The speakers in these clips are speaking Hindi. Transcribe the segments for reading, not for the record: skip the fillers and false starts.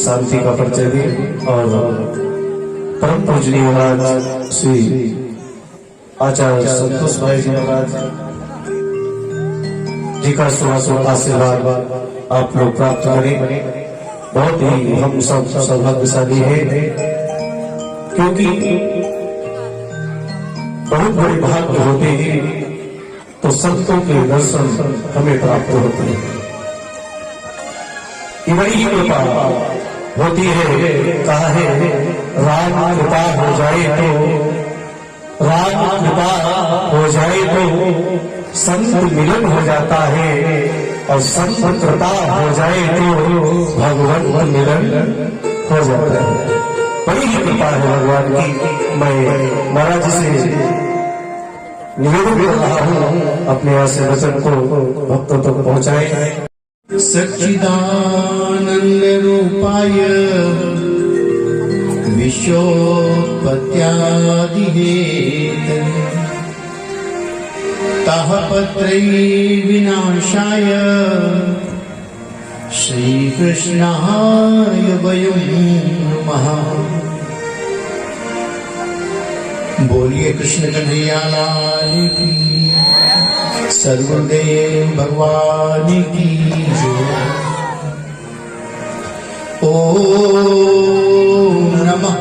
शांति का परिचय दें और परम पूजनीय महाराज श्री आचार्य संतोष भाई जी महाराज जी का सुहासुर आशीर्वाद आप लोग प्राप्त करें। बहुत ही हम सब सौभाग्यशाली है क्योंकि बहुत बड़े भाग्य होते हैं तो संतों के दर्शन हमें प्राप्त होते हैं। बड़ी कृपा होती है, कहा है राम कृपा हो जाए तो राम कृपा हो जाए तो संत मिलन हो जाता है और संत कृपा हो जाए तो भगवान मिलन हो जाता है। बड़ी कृपा है भगवान की। मैं महाराज से निवेदन कर रहा हूँ अपने यहाँ से वचन को भक्तों तक पहुँचाए। सच्चिदानंद रूपाय विश्वोत्पत्त्यादिहेतवे तापत्रय विनाशाय श्रीकृष्णाय वयं नमः। बोलिए कृष्ण कन्हैया लाल की, सर्वदेव भगवान की जय। ओम नमः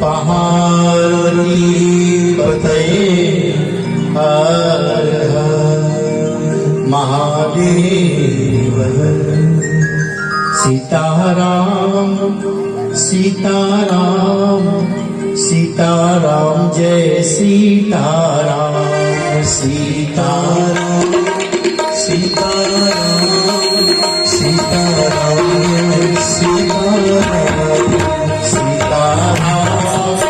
पार्वती पतये हर हर महादेव। सीताराम सीताराम सीताराम जय सीताराम। सीताराम सीताराम सीताराम सीताराम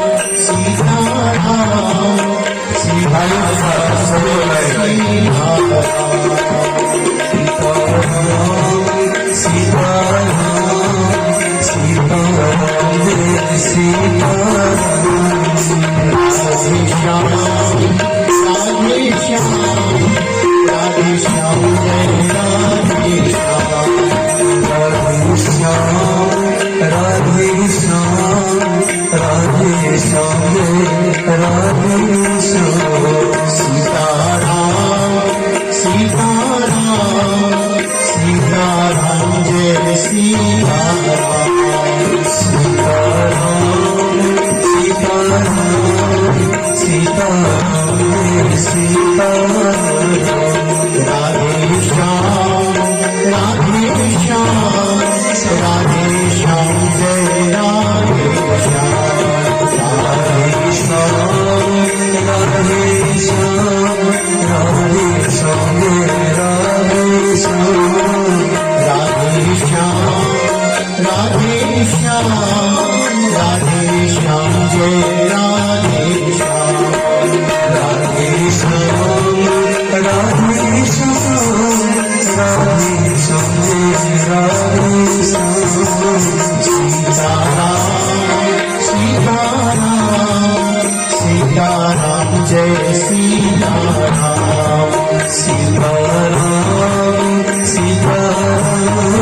सीताराम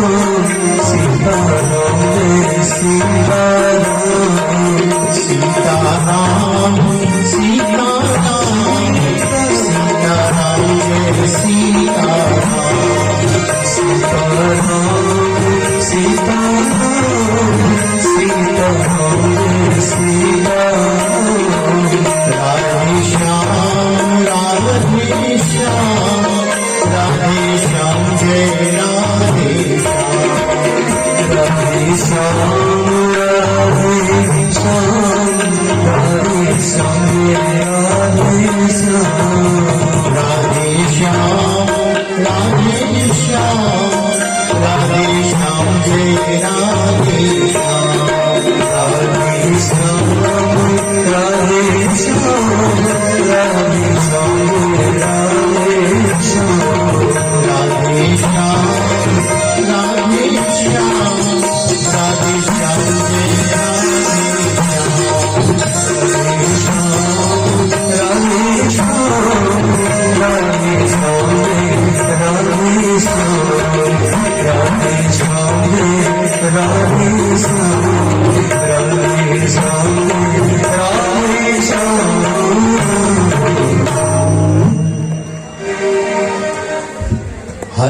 सीताराम सीताराम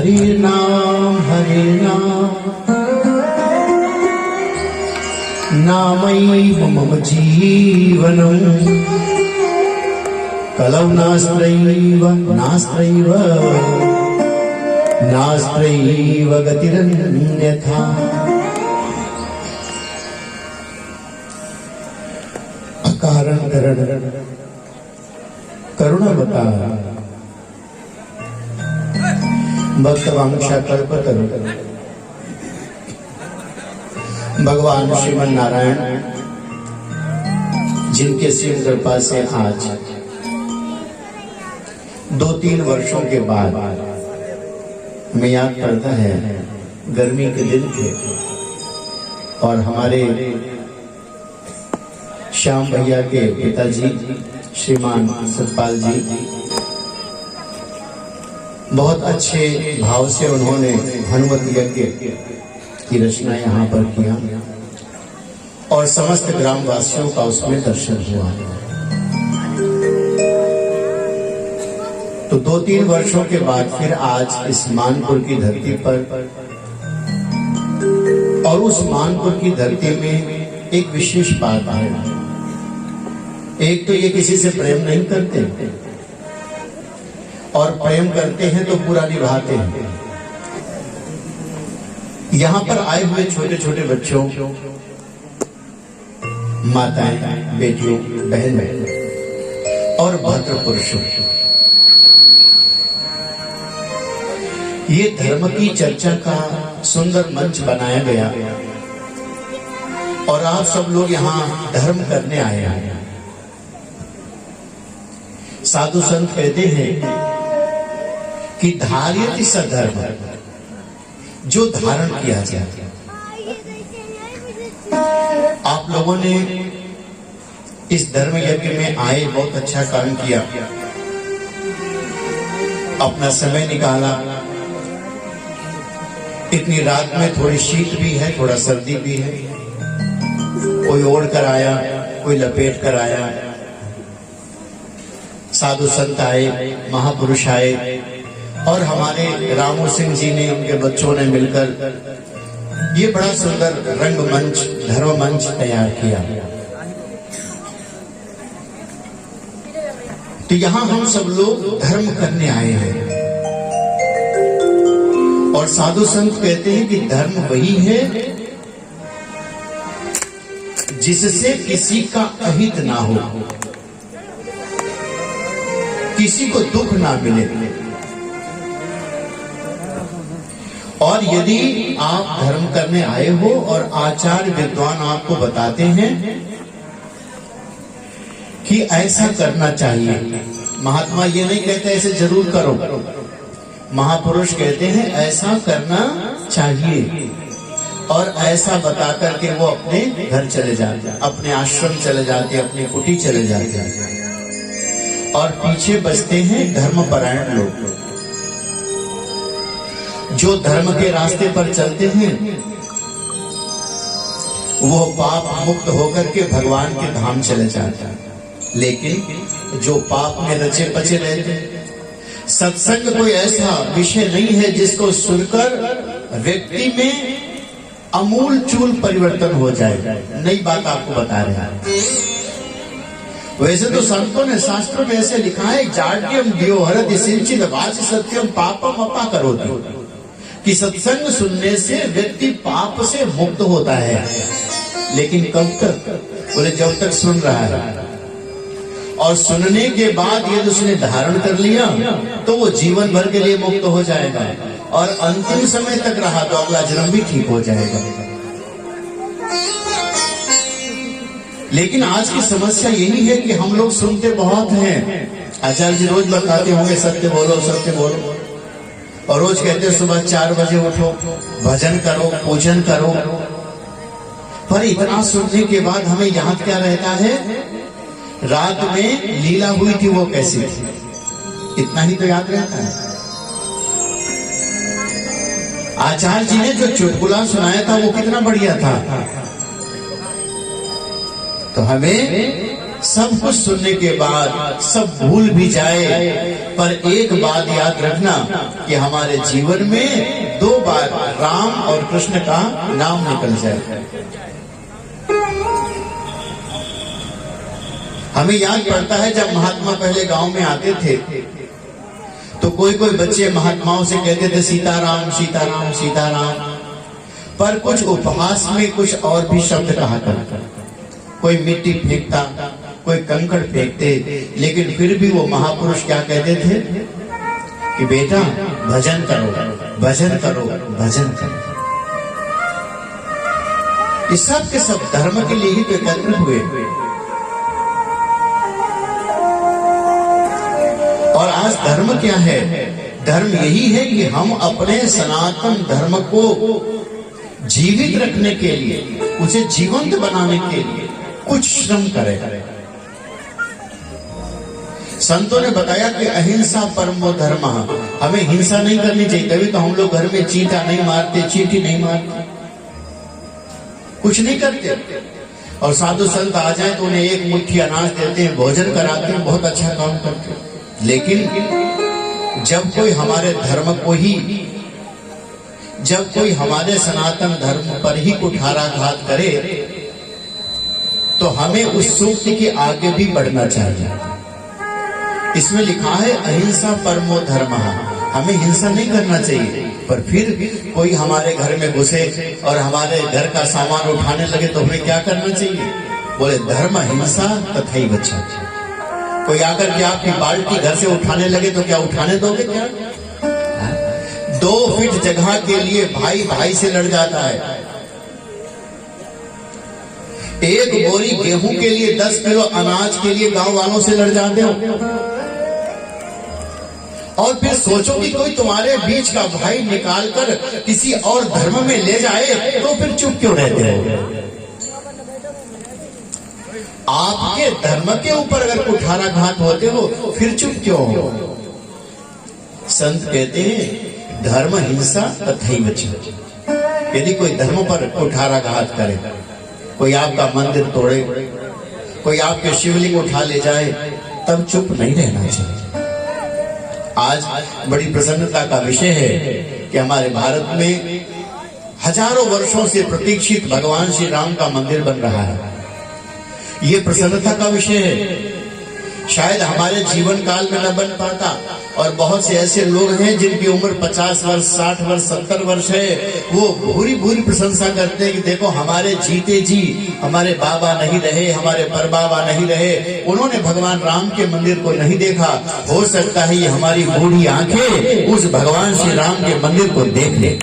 हरि नाम नामैव मम जीवनम् कलौ नास्त्रैव गतिरन्यथा। अकारण करण करुणावता भक्तवांशा कल्पतरु भगवान श्रीमन नारायण जिनके सिंह कृपा से आज 2-3 वर्षों के बाद हमें याद पड़ता है, गर्मी के दिन थे और हमारे श्याम भैया के पिताजी श्रीमान सतपाल जी बहुत अच्छे भाव से उन्होंने हनुमत यज्ञ की रचना यहाँ पर किया और समस्त ग्रामवासियों का उसमें दर्शन हुआ। तो 2-3 वर्षों के बाद फिर आज इस मानपुर की धरती पर और उस मानपुर की धरती में एक विशेष बात है। एक तो ये किसी से प्रेम नहीं करते और प्रेम करते हैं तो पूरा निभाते हैं। यहाँ पर आए हुए छोटे छोटे बच्चों, माताएं, बेटियों, बहन और भद्र पुरुषों, ये धर्म की चर्चा का सुंदर मंच बनाया गया और आप सब लोग यहाँ धर्म करने आए हैं। साधु संत कहते हैं कि धार्यति सधर्म, जो धारण किया जाए। आप लोगों ने इस धर्म यज्ञ में आए बहुत अच्छा काम किया, अपना समय निकाला। इतनी रात में थोड़ी शीत भी है, थोड़ा सर्दी भी है, कोई ओढ़ कर आया, कोई लपेट कर आया। साधु संत आए, महापुरुष आए और हमारे रामू सिंह जी ने, उनके बच्चों ने मिलकर ये बड़ा सुंदर रंगमंच, धर्म मंच तैयार किया। तो यहाँ हम सब लोग धर्म करने आए हैं और साधु संत कहते हैं कि धर्म वही है जिससे किसी का अहित ना हो, किसी को दुख ना मिले। और यदि आप धर्म करने आए हो और आचार्य विद्वान आपको बताते हैं कि ऐसा करना चाहिए, महात्मा ये नहीं कहते ऐसे जरूर करो, महापुरुष कहते हैं ऐसा करना चाहिए, और ऐसा बता करके वो अपने घर चले जाते, अपने आश्रम चले जाते, अपनी कुटी चले जाते, और पीछे बचते हैं धर्मपरायण लोग जो धर्म के रास्ते पर चलते हैं। वो पाप मुक्त होकर के भगवान के धाम चले जाते हैं। लेकिन जो पाप में रचे पचे रहते, सत्संग कोई ऐसा विषय नहीं है जिसको सुनकर व्यक्ति में अमूल चूल परिवर्तन हो जाए। नई बात आपको बता रहे हैं। वैसे तो संतों ने शास्त्रों में ऐसे लिखा है, जाड्यम व्योहरति सिंचित वाच सत्यम पापम अपा करोति, कि सत्संग सुनने से व्यक्ति पाप से मुक्त होता है। लेकिन कब तक? बोले जब तक सुन रहा है, और सुनने के बाद यदि उसने धारण कर लिया तो वो जीवन भर के लिए मुक्त हो जाएगा, और अंतिम समय तक रहा तो अगला जन्म भी ठीक हो जाएगा। लेकिन आज की समस्या यही है कि हम लोग सुनते बहुत हैं। आचार्य जी रोज बताते होंगे सत्य बोलो, सत्य बोलो, और रोज कहते हैं सुबह 4 बजे उठो, भजन करो, पूजन करो। पर इतना सुनने के बाद हमें याद क्या रहता है? रात में लीला हुई थी वो कैसी थी, इतना ही तो याद रहता है। आचार्य जी ने जो चुटकुला सुनाया था वो कितना बढ़िया था। तो हमें सब कुछ सुनने के बाद सब भूल भी जाए, पर एक बात याद रखना कि हमारे जीवन में 2 बार राम और कृष्ण का नाम निकल जाए। हमें याद पड़ता है जब महात्मा पहले गांव में आते थे तो कोई कोई बच्चे महात्माओं से कहते थे सीताराम सीताराम सीताराम, पर कुछ उपहास में कुछ और भी शब्द कहा करता। कोई मिट्टी फेंकता, कोई कंकड़ फेंकते, लेकिन फिर भी वो महापुरुष क्या कहते थे कि बेटा भजन करो भजन करो भजन करो। ये सब के सब धर्म के लिए ही तो एकत्र हुए। और आज धर्म क्या है? धर्म यही है कि हम अपने सनातन धर्म को जीवित रखने के लिए, उसे जीवंत बनाने के लिए कुछ श्रम करें। संतों ने बताया कि अहिंसा परमो धर्म, हमें हिंसा नहीं करनी चाहिए। तभी तो हम लोग घर में चींटा नहीं मारते, चींटी नहीं मारते, कुछ नहीं करते। और साधु संत आ जाए तो उन्हें एक मुट्ठी अनाज देते हैं, भोजन कराते हैं, बहुत अच्छा काम करते हैं। लेकिन जब कोई हमारे धर्म को ही, जब कोई हमारे सनातन धर्म पर ही कुठाराघात करे तो हमें उस सूक्ति के आगे भी बढ़ना चाहिए। इसमें लिखा है अहिंसा परमो धर्म, हमें हिंसा नहीं करना चाहिए। पर फिर कोई हमारे घर में घुसे और हमारे घर का सामान उठाने लगे तो हमें क्या करना चाहिए? बोले धर्म हिंसा तथैव च। कोई आकर के आपकी बाल्टी घर से उठाने लगे तो क्या उठाने दोगे? क्या 2 फीट जगह के लिए भाई भाई से लड़ जाता है। 1 बोरी गेहूं के लिए 10 किलो अनाज के लिए गांव वालों से लड़ जाते हो। और फिर सोचो कि कोई तुम्हारे बीच का भाई निकाल कर किसी और धर्म में ले जाए तो फिर चुप क्यों रहते हो? आपके धर्म के ऊपर अगर कुठाराघात होते हो फिर चुप क्यों हो? संत कहते हैं धर्म हिंसा तथैव च। यदि कोई धर्म पर कुठाराघात करे, कोई आपका मंदिर तोड़े, कोई आपके शिवलिंग उठा ले जाए, तब चुप नहीं रहना चाहिए। आज बड़ी प्रसन्नता का विषय है कि हमारे भारत में हजारों वर्षों से प्रतीक्षित भगवान श्री राम का मंदिर बन रहा है। ये प्रसन्नता का विषय है। शायद हमारे जीवन काल में न बन पाता, और बहुत से ऐसे लोग हैं जिनकी उम्र 50 वर्ष 60 वर्ष 70 वर्ष है, वो भूरी भूरी प्रशंसा करते हैं कि देखो हमारे जीते जी हमारे बाबा नहीं रहे, हमारे परबाबा नहीं रहे, उन्होंने भगवान राम के मंदिर को नहीं देखा। हो सकता है ये हमारी बूढ़ी आंखें उस भगवान श्री राम के मंदिर को देख ले।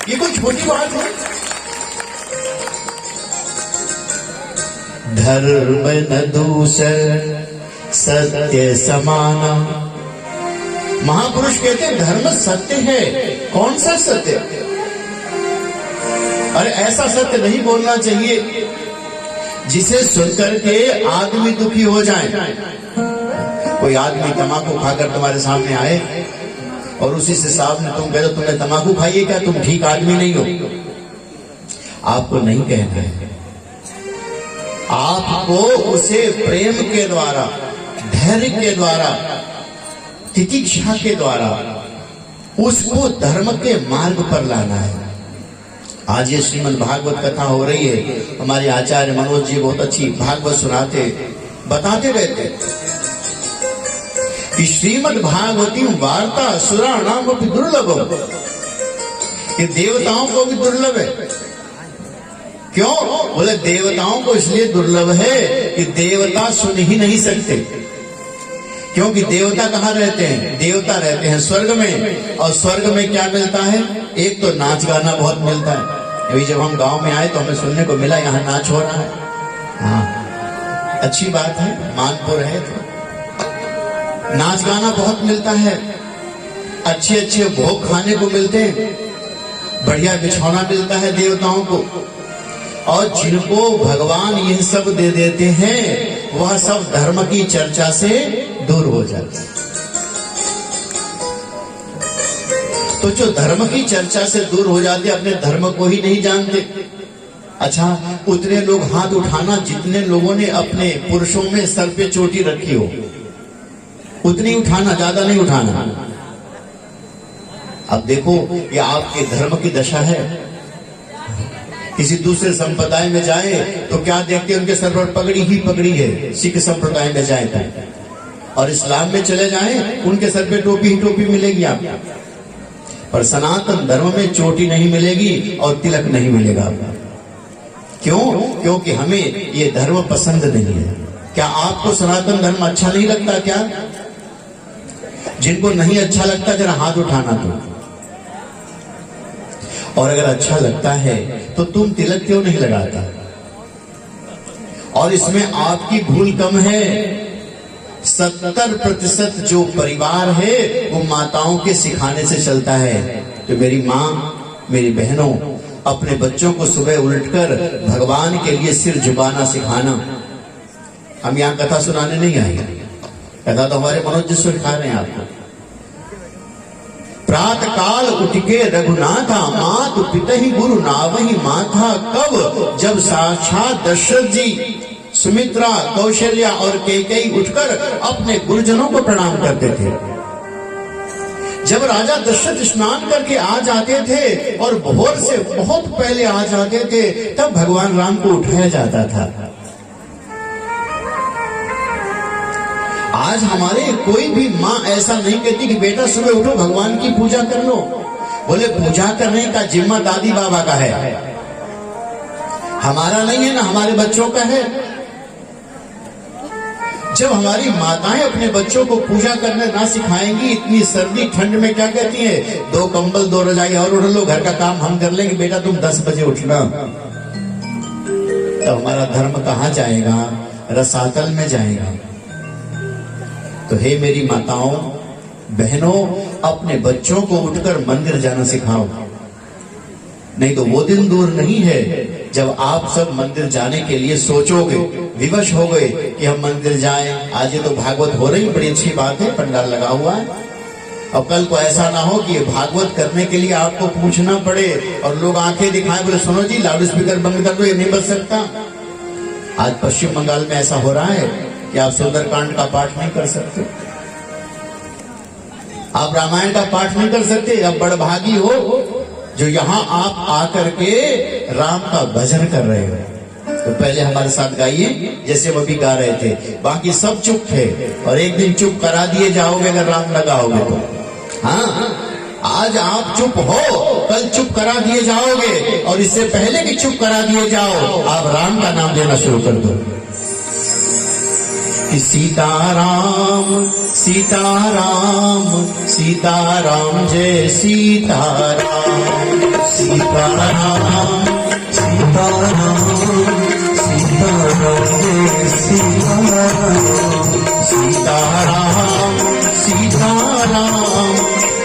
ये कोई छोटी बात है? धर्म न दूसर सत्य समाना। महापुरुष कहते हैं धर्म सत्य है। कौन सा सत्य? अरे ऐसा सत्य नहीं बोलना चाहिए जिसे सुनकर के आदमी दुखी हो जाए। कोई आदमी तंबाकू खाकर तुम्हारे सामने आए और उसी से सामने तुम कह दो तुमने तंबाकू खाई है क्या, तुम ठीक आदमी नहीं हो। आपको नहीं कहना है, आपको उसे प्रेम के द्वारा, धैर्य के द्वारा, तितिक्षा के द्वारा उसको धर्म के मार्ग पर लाना है। आज ये श्रीमद् भागवत कथा हो रही है। हमारे आचार्य मनोज जी बहुत अच्छी भागवत सुनाते, बताते रहते कि श्रीमद् भागवती वार्ता असुराणाम अपि दुर्लभम, ये देवताओं को भी दुर्लभ है। क्यों? बोले देवताओं को इसलिए दुर्लभ है कि देवता सुन ही नहीं सकते। क्योंकि देवता कहाँ रहते हैं? देवता रहते हैं स्वर्ग में, और स्वर्ग में क्या मिलता है? एक तो नाच गाना बहुत मिलता है। अभी जब हम गांव में आए तो हमें सुनने को मिला यहाँ नाच हो रहा है। हाँ, अच्छी बात है, मानपुर है तो नाच गाना बहुत मिलता है, अच्छे अच्छे भोग खाने को मिलते हैं, बढ़िया बिछौना मिलता है देवताओं को। और जिनको भगवान यह सब दे देते हैं वह सब धर्म की चर्चा से दूर हो जाते हैं। तो जो धर्म की चर्चा से दूर हो जाते अपने धर्म को ही नहीं जानते, अच्छा, उतने लोग हाथ उठाना जितने लोगों ने अपने पुरुषों में सर पे चोटी रखी हो, उतनी उठाना, ज्यादा नहीं उठाना। अब देखो ये आपके धर्म की दशा है। किसी दूसरे संप्रदाय में जाए तो क्या देखते हैं, उनके सर पर पगड़ी ही पगड़ी है, सिख संप्रदाय में जाए तो। और इस्लाम में चले जाएं, उनके सर पे टोपी ही टोपी मिलेगी आपको, पर सनातन धर्म में चोटी नहीं मिलेगी और तिलक नहीं मिलेगा आपको। क्यों? क्योंकि हमें ये धर्म पसंद नहीं है। क्या आपको सनातन धर्म अच्छा नहीं लगता क्या? जिनको नहीं अच्छा लगता जरा हाथ उठाना तो। और अगर अच्छा लगता है तो तुम तिलक क्यों नहीं लगाता? और इसमें आपकी भूल कम है। 70% जो परिवार है वो माताओं के सिखाने से चलता है। तो मेरी माँ, मेरी बहनों, अपने बच्चों को सुबह उलटकर भगवान के लिए सिर झुकाना सिखाना। हम यहाँ कथा सुनाने नहीं आए, कथा तो हमारे मनोज जी सिखा रहे हैं आपको। प्रातः काल उठ के रघुनाथा, मात पिता ही गुरु नावही माथा। कब? जब साक्षात दशरथ जी, सुमित्रा, कौशल्या और कैकेयी उठकर अपने गुरुजनों को प्रणाम करते थे। जब राजा दशरथ स्नान करके आ जाते थे और भोर से बहुत पहले आ जाते थे, तब भगवान राम को उठाया जाता था। आज हमारे कोई भी माँ ऐसा नहीं कहती कि बेटा सुबह उठो भगवान की पूजा कर लो। बोले पूजा करने का जिम्मा दादी बाबा का है, हमारा नहीं है, ना हमारे बच्चों का है। जब हमारी माताएं अपने बच्चों को पूजा करना ना सिखाएंगी, इतनी सर्दी ठंड में क्या कहती है, 2 कंबल 2 रजाई और उठ लो, घर का काम हम कर लेंगे, बेटा तुम 10 बजे उठना। तो हमारा धर्म कहाँ जाएगा? रसातल में जाएगा। तो हे मेरी माताओं बहनों, अपने बच्चों को उठकर मंदिर जाना सिखाओ। नहीं तो वो दिन दूर नहीं है जब आप सब मंदिर जाने के लिए सोचोगे, विवश हो गए कि हम मंदिर जाएं। आज ये तो भागवत हो रही, बड़ी अच्छी बात है, पंडाल लगा हुआ है। और कल को ऐसा ना हो कि भागवत करने के लिए आपको पूछना पड़े और लोग आंखें दिखाएं, बोले सुनो जी लाउड स्पीकर बंद कर दो, ये नहीं बच सकता। आज पश्चिम बंगाल में ऐसा हो रहा है कि आप सुंदरकांड का पाठ नहीं कर सकते, आप रामायण का पाठ नहीं कर सकते। अब बड़भागी हो जो यहाँ आप आकर के राम का भजन कर रहे हो। तो पहले हमारे साथ गाइए जैसे वो भी गा रहे थे, बाकी सब चुप थे और एक दिन चुप करा दिए जाओगे अगर राम लगाओगे तो। हाँ, आज आप चुप हो, कल चुप करा दिए जाओगे, और इससे पहले कि चुप करा दिए जाओ आप राम का नाम लेना शुरू कर दो। सीताराम सीताराम सीताराम जय सीताराम, सीताराम सीताराम सीताराम जय सीताराम, सीताराम सीताराम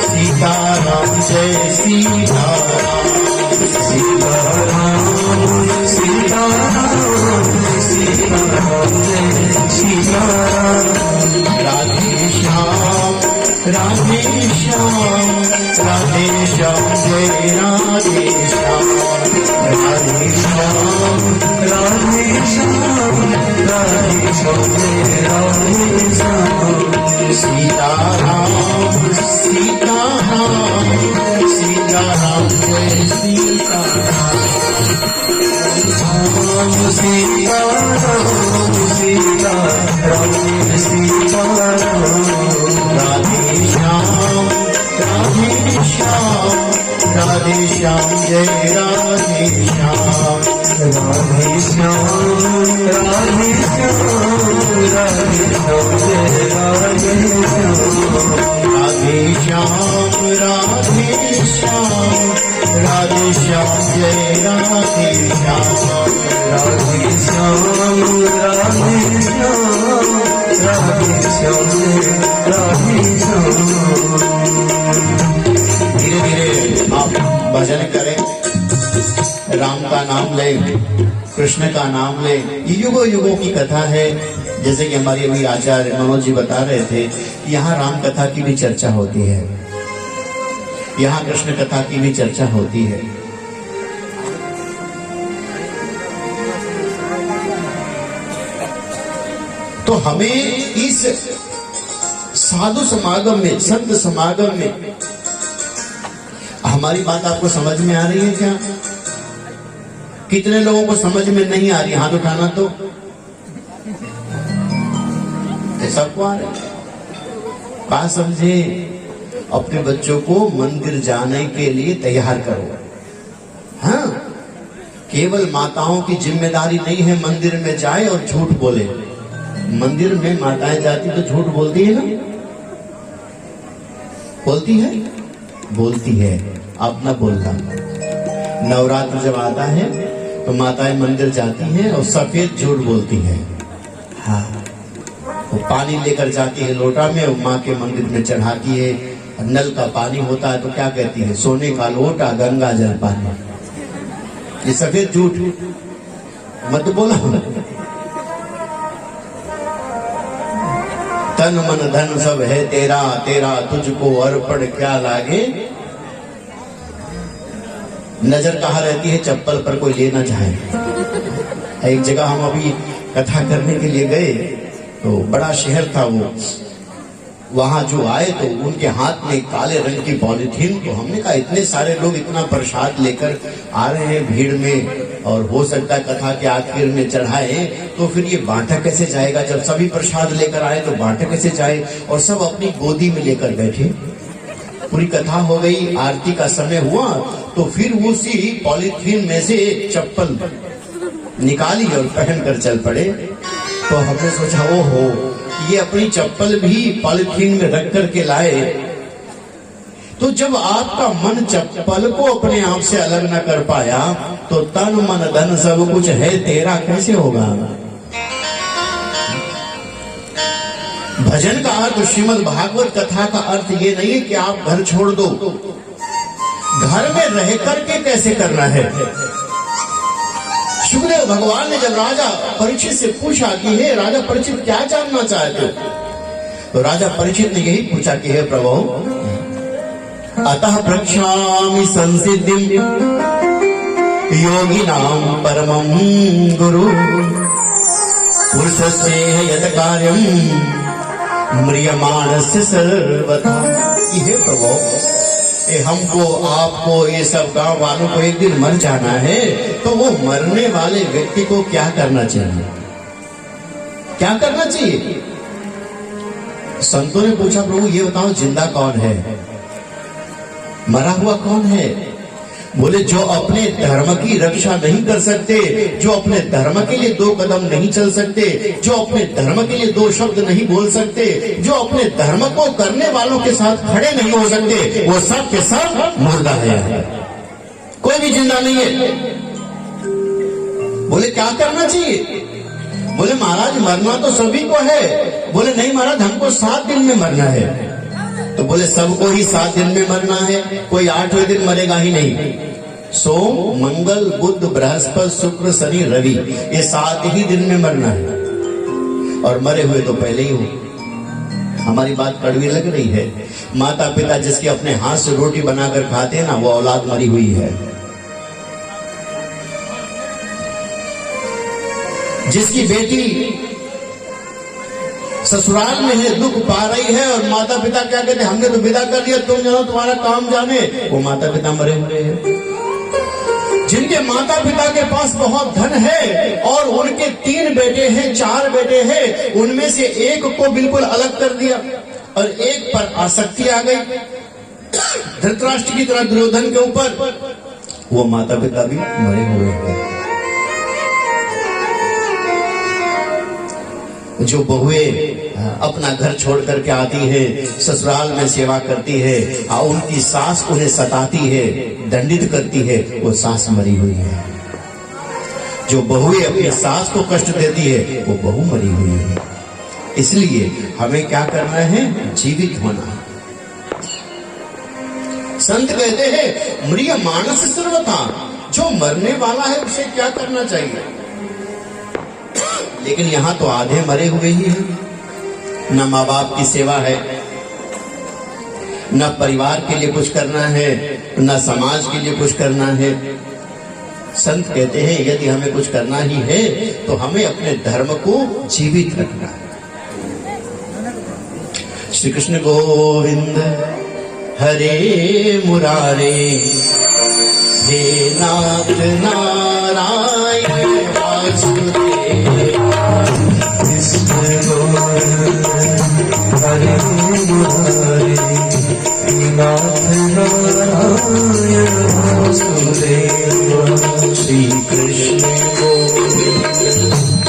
सीताराम जय सीताराम, सीताराम सीताराम सीताराम जय सीताराम। राधे श्याम राधे श्याम राधे श्याम जय राधे श्याम, राधे श्याम राधे श्याम राधे श्याम जय राधे श्याम। सीताराम सीताराम सीताराम जय सीताराम, सीताराम सीताराम सीताराम। राधे श्याम राधे श्याम राधे श्याम जय राधे श्याम, राधे श्याम राधे श्याम राधे श्याम जय राधे श्याम, राधे श्याम राधे श्याम राधे श्याम जय राधे श्याम, राधे श्याम राधे श्याम राधे श्याम जय राधे श्याम। धीरे धीरे आप भजन करें, राम का नाम ले, कृष्ण का नाम ले। ये युगों युगों की कथा है। जैसे कि हमारे अभी आचार्य मनोज जी बता रहे थे, यहाँ राम कथा की भी चर्चा होती है, यहाँ कृष्ण कथा की भी चर्चा होती है। तो हमें इस साधु समागम में, संत समागम में, हमारी बात आपको समझ में आ रही है क्या? कितने लोगों को समझ में नहीं आ रही? हाथ उठाना तो सबको आ रहा है। बात समझे? अपने बच्चों को मंदिर जाने के लिए तैयार करो। हाँ, केवल माताओं की जिम्मेदारी नहीं है मंदिर में जाए और झूठ बोले। मंदिर में माताएं जाती तो झूठ बोलती है ना? बोलती है? बोलती है। अब ना बोलना। नवरात्र जब आता है तो माताएं मंदिर जाती हैं और सफेद झूठ बोलती हैं। हाँ, वो पानी लेकर जाती है लोटा में, माँ के मंदिर में चढ़ाती है। नल का पानी होता है तो क्या कहती है? सोने का लोटा, गंगा जल पानी। ये सफेद झूठ मत बोला। तन मन धन सब है तेरा, तेरा तुझको अर्पण क्या लागे। नजर कहाँ रहती है? चप्पल पर कोई लेना चाहे। एक जगह हम अभी कथा करने के लिए गए तो बड़ा शहर था वो, वहां जो आए तो उनके हाथ में काले रंग की पॉलिथीन। तो हमने कहा इतने सारे लोग इतना प्रसाद लेकर आ रहे हैं भीड़ में, और हो सकता है कथा के आखिर में चढ़ाए, तो फिर ये बांटा कैसे जाएगा? जब सभी प्रसाद लेकर आए तो बांटा कैसे जाए? और सब अपनी गोदी में लेकर बैठे। पूरी कथा हो गई, आरती का समय हुआ तो फिर उसी पॉलिथीन में से चप्पल निकाली और पहन कर चल पड़े। तो हमने सोचा ओहो, ये अपनी चप्पल भी पॉलिथीन में रख कर के लाए। तो जब आपका मन चप्पल को अपने आप से अलग न कर पाया तो तन मन धन सब कुछ है तेरा कैसे होगा? भजन का अर्थ, श्रीमद् भागवत कथा का अर्थ ये नहीं है कि आप घर छोड़ दो। घर में रह करके कैसे करना है? सुखदेव भगवान ने जब राजा परीक्षित से पूछा कि हे राजा परीक्षित क्या जानना चाहते हो, तो राजा परीक्षित ने यही पूछा कि हे प्रभु, अतः प्रक्षामि संसिद्धिं योगिनां परमं गुरु पुरुषस्य यत् कार्यं म्रियमाणस्य सर्वथा। हे प्रभु, हमको आपको ये सब गांव वालों को एक दिन मर जाना है, तो वो मरने वाले व्यक्ति को क्या करना चाहिए? क्या करना चाहिए? संतों ने पूछा प्रभु ये बताओ जिंदा कौन है, मरा हुआ कौन है? बोले जो अपने धर्म की रक्षा नहीं कर सकते, जो अपने धर्म के लिए 2 कदम नहीं चल सकते, जो अपने धर्म के लिए 2 शब्द नहीं बोल सकते, जो अपने धर्म को करने वालों के साथ खड़े नहीं हो सकते, वो सब के सब मुर्दा है, कोई भी जिंदा नहीं है। बोले क्या करना चाहिए? बोले महाराज मरना तो सभी को है। बोले नहीं महाराज, हमको 7 दिन में मरना है। तो बोले सबको ही 7 दिन में मरना है, कोई 8वें दिन मरेगा ही नहीं। सोम मंगल बुध बृहस्पति शुक्र शनि रवि, ये 7 ही दिन में मरना है, और मरे हुए तो पहले ही हो। हमारी बात कड़वी लग रही है? माता पिता जिसके अपने हाथ से रोटी बनाकर खाते हैं ना, वो औलाद मरी हुई है। जिसकी बेटी ससुराल में है, दुख पा रही है, और माता पिता क्या कहते हैं, हमने तो विदा कर दिया, तुम जानो तुम्हारा काम जाने, वो माता पिता मरे हुए हैं। जिनके माता पिता के पास बहुत धन है और उनके 3 बेटे हैं 4 बेटे हैं, उनमें से एक को बिल्कुल अलग कर दिया और एक पर आसक्ति आ गई, धृतराष्ट्र की तरह दुर्योधन के ऊपर, वो माता पिता भी मरे हुए हैं। जो बहुएं अपना घर छोड़ करके आती है, ससुराल में सेवा करती है, और उनकी सास उन्हें सताती है, दंडित करती है, वो सास मरी हुई है। जो बहुएं अपनी सास को कष्ट देती है, वो बहू मरी हुई है। इसलिए हमें क्या करना है? जीवित होना। संत कहते हैं म्रियमाणस्य सर्वथा, जो मरने वाला है उसे क्या करना चाहिए? लेकिन यहां तो आधे मरे हुए ही हैं। न माँ बाप की सेवा है, न परिवार के लिए कुछ करना है, न समाज के लिए कुछ करना है। संत कहते हैं यदि हमें कुछ करना ही है तो हमें अपने धर्म को जीवित रखना है। श्री कृष्ण गोविंद हरे मुरारे, हे नाथ नारायण वासुदेव। कृष्ण गोविंद हरे मुरारे, नाथ नारायण वासुदेव। श्री कृष्ण गोविंद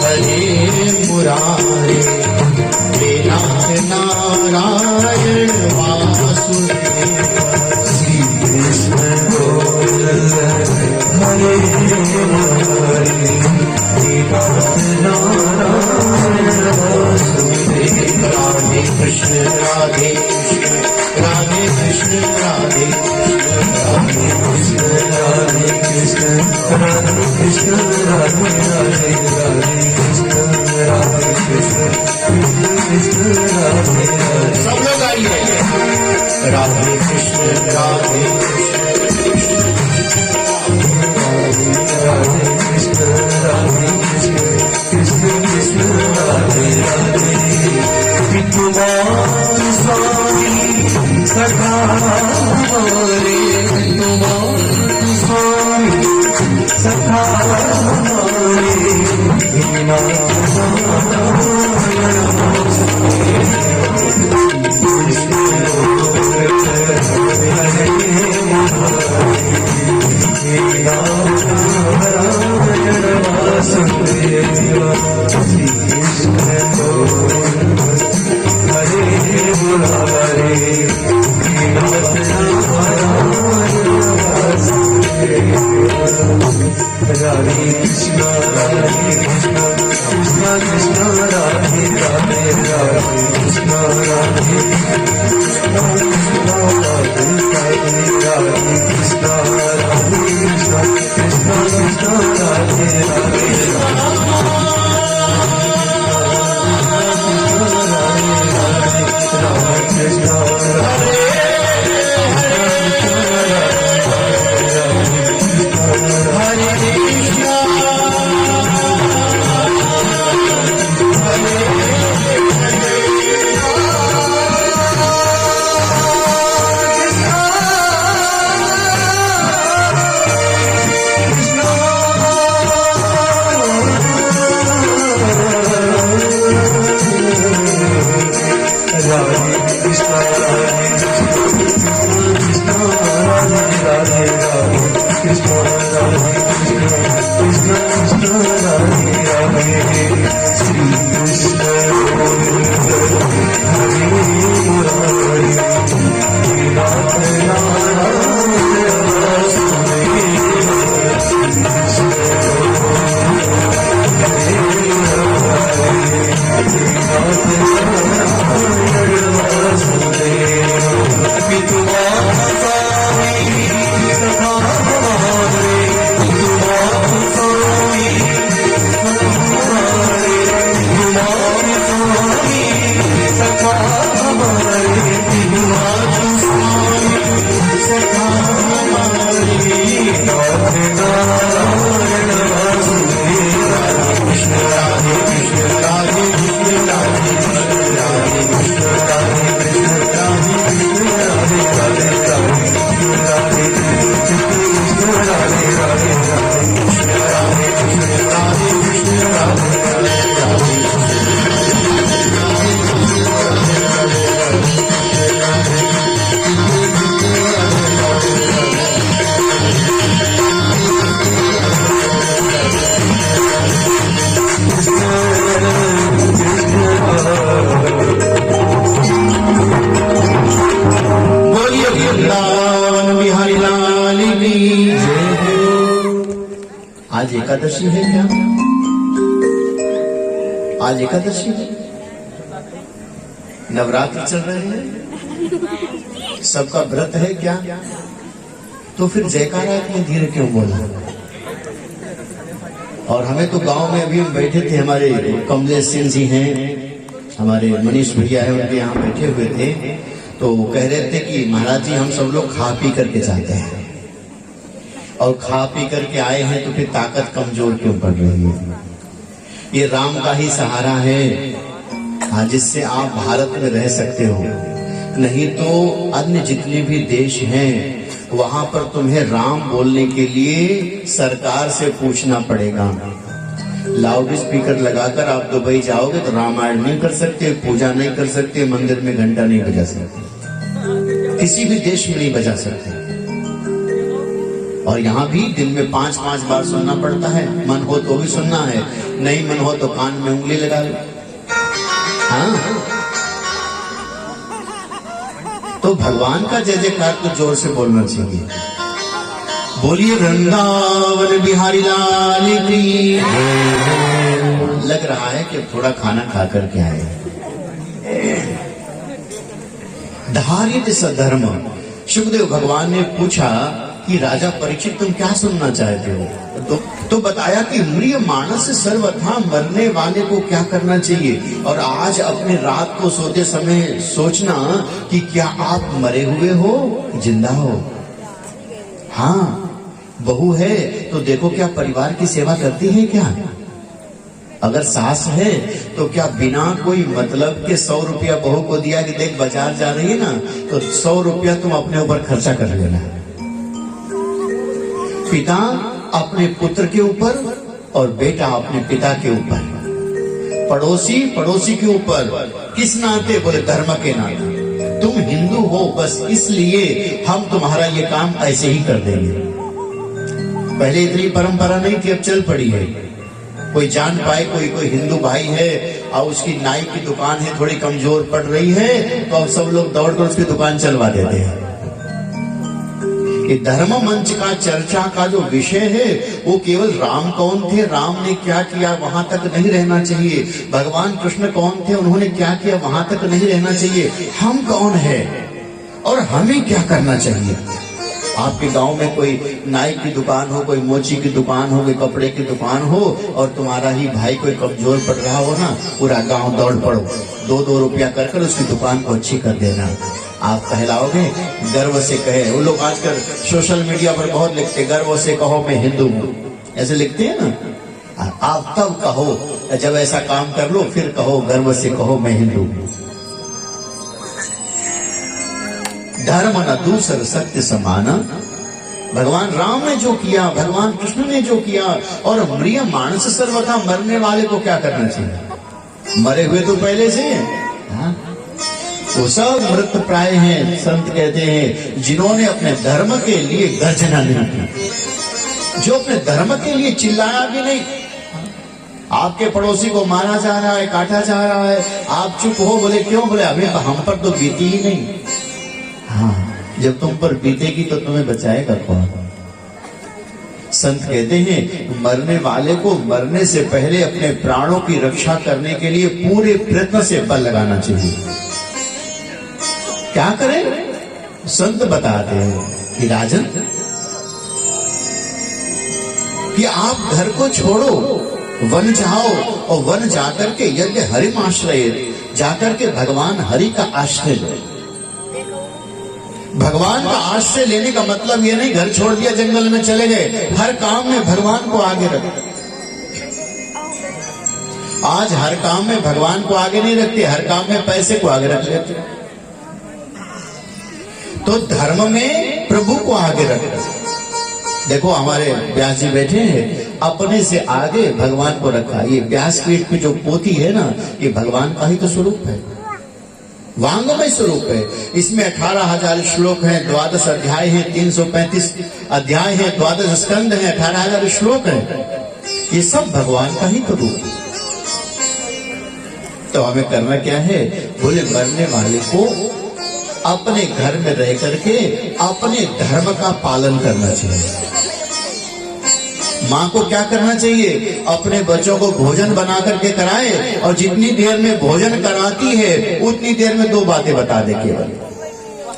हरे मुरारे, हे नाथ नारायण वासुदेव। श्री कृष्ण गोविंद हरे मुरारे, नाथ नारायण वासुदेव। राधे कृष्ण राधे कृष्ण राधे कृष्ण राधे कृष्ण राधे कृष्ण राधे कृष्ण राधे राधे राधे कृष्ण राधे कृष्ण कृष्ण राधे राधे। सब लोग आइए। राधे कृष्ण राधे कृष्ण राधे कृष्ण राधे कृष्ण कृष्ण कृष्ण राधे राधे। विद्युमान स्वामी सखा हमारे, विद्युमान स्वामी सखा हमारे, नाथ नारायण वासुदेव। कृष्ण गोविंद हरे मुरारे, नाथ नारायण वासुदेव। श्री कृष्ण गोविंद हरे मुरारे, नाथ नारायण वासुदेव। राधे कृष्ण कृष्ण कृष्ण राधे राधे राधे कृष्ण राधे कृष्ण राधे राधे राधे कृष्ण राधे कृष्ण कृष्ण कृष्ण राधे राधे कृष्ण राधे। आज एकादशी है क्या? आज एकादशी है, नवरात्र चल रहे हैं, सबका व्रत है क्या? तो फिर जयकारा इतने धीरे क्यों बोला? और हमें तो गांव में अभी हम बैठे थे, हमारे कमलेश सिंह जी हैं, हमारे मनीष भैया है, उनके यहाँ बैठे हुए थे, तो कह रहे थे कि महाराज जी हम सब लोग खा पी करके जाते हैं, और खा पी करके आए हैं तो फिर ताकत कमजोर क्यों पड़ रही है? ये राम का ही सहारा है, हाँ, जिससे आप भारत में रह सकते हो। नहीं तो अन्य जितने भी देश हैं वहां पर तुम्हें राम बोलने के लिए सरकार से पूछना पड़ेगा। लाउड स्पीकर लगाकर आप दुबई जाओगे तो रामायण नहीं कर सकते, पूजा नहीं कर सकते, मंदिर में घंटा नहीं बजा सकते, किसी भी देश में नहीं बजा सकते। और यहाँ भी दिन में 5-5 बार सुनना पड़ता है। मन हो तो भी सुनना है, नहीं मन हो तो कान में उंगली लगा लो। हाँ, तो भगवान का जय जयकार तो जोर से बोलना चाहिए। बोलिए वृंदावन बिहारी लाल की। लग रहा है कि थोड़ा खाना खा करके आए। धारित सधर्म। सुखदेव भगवान ने पूछा कि राजा परीक्षित तुम क्या सुनना चाहते हो? तो बताया कि म्रिय मानस सर्वथा मरने वाले को क्या करना चाहिए। और आज अपने रात को सोते समय सोचना कि क्या आप मरे हुए हो, जिंदा हो। हाँ, बहू है तो देखो क्या परिवार की सेवा करती है क्या? अगर सास है तो क्या बिना कोई मतलब के 100 रुपया बहू को दिया कि देख बाजार जा रही है ना तो 100 रुपया तुम अपने ऊपर खर्चा कर लेना। पिता अपने पुत्र के ऊपर और बेटा अपने पिता के ऊपर, पड़ोसी के ऊपर। किस नाते? बोले धर्म के नाते। तुम हिंदू हो बस इसलिए हम तुम्हारा ये काम ऐसे ही कर देंगे। पहले इतनी परंपरा नहीं थी, अब चल पड़ी है। कोई जान पाए कोई हिंदू भाई है और उसकी नाई की दुकान है थोड़ी कमजोर पड़ रही है तो अब सब लोग दौड़कर उसकी दुकान चलवा देते हैं। ये धर्म मंच का चर्चा का जो विषय है वो केवल राम कौन थे, राम ने क्या किया, वहां तक नहीं रहना चाहिए। भगवान कृष्ण कौन थे, उन्होंने क्या किया, वहां तक नहीं रहना चाहिए। हम कौन है और हमें क्या करना चाहिए। आपके गांव में कोई नाई की दुकान हो, कोई मोची की दुकान हो, कोई कपड़े की दुकान हो और तुम्हारा ही भाई कोई कमजोर पड़ रहा हो ना, पूरा गांव दौड़ पड़ो, 2-2 रुपया कर उसकी दुकान को अच्छी कर देना। आप कहलाओगे, गर्व से कहे। वो लोग आजकल सोशल मीडिया पर बहुत लिखते, गर्व से कहो मैं हिंदू हूँ, ऐसे लिखते हैं ना। आप तब कहो, जब ऐसा काम कर लो फिर कहो, गर्व से कहो मैं हिंदू हूँ। धर्म न दूसर सत्य समाना। भगवान राम ने जो किया, भगवान कृष्ण ने जो किया। और म्रिय मानस सर्वथा, मरने वाले को क्या करना चाहिए? मरे हुए तो पहले से हैं, वो सब मृत प्राय हैं। संत कहते हैं जिन्होंने अपने धर्म के लिए गर्जना नहीं की, जो अपने धर्म के लिए चिल्लाया भी नहीं। आपके पड़ोसी को मारा जा रहा है, काटा जा रहा है, आप चुप हो। बोले क्यों? बोले अभी हम पर तो बीती ही नहीं। हाँ, जब तुम पर बीतेगी तो तुम्हें बचाएगा कौन? संत कहते हैं मरने वाले को मरने से पहले अपने प्राणों की रक्षा करने के लिए पूरे प्रयत्न से बल लगाना चाहिए। क्या करें? संत बताते हैं कि राजन, कि आप घर को छोड़ो, वन जाओ और वन जाकर के यज्ञ हरि आश्रय, जाकर के भगवान हरि का आश्रय लो। भगवान का आश्रय लेने का मतलब ये नहीं घर छोड़ दिया जंगल में चले गए। हर काम में भगवान को आगे रखो। आज हर काम में भगवान को आगे नहीं रखते, हर काम में पैसे को आगे रख लेते। तो धर्म में प्रभु को आगे रखो। देखो हमारे व्यास जी बैठे हैं, अपने से आगे भगवान को रखा। ये व्यासपीठ पे जो पोथी है ना, ये भगवान का ही तो स्वरूप है, वांगमय स्वरूप है। इसमें 18,000 श्लोक हैं, 12 अध्याय हैं, 335 अध्याय हैं, 12 स्कंद हैं, 18,000 श्लोक हैं। ये सब भगवान का ही तो रूप है। तो हमें करना क्या है? बोले मरने वाले को अपने घर में रह करके अपने धर्म का पालन करना चाहिए। माँ को क्या करना चाहिए? अपने बच्चों को भोजन बना करके कराए और जितनी देर में भोजन कराती है उतनी देर में 2 बातें बता दे केवल।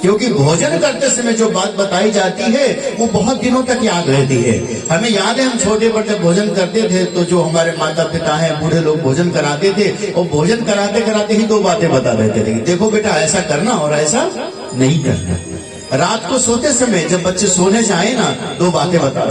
क्योंकि भोजन करते समय जो बात बताई जाती है वो बहुत दिनों तक याद रहती है। हमें याद है हम छोटे पर जब भोजन करते थे तो जो हमारे माता पिता हैं, बूढ़े लोग भोजन कराते थे और भोजन कराते कराते ही 2 बातें बता देते थे। देखो बेटा ऐसा करना और ऐसा नहीं करना। रात को सोते समय जब बच्चे सोने जाए ना 2 बातें बता।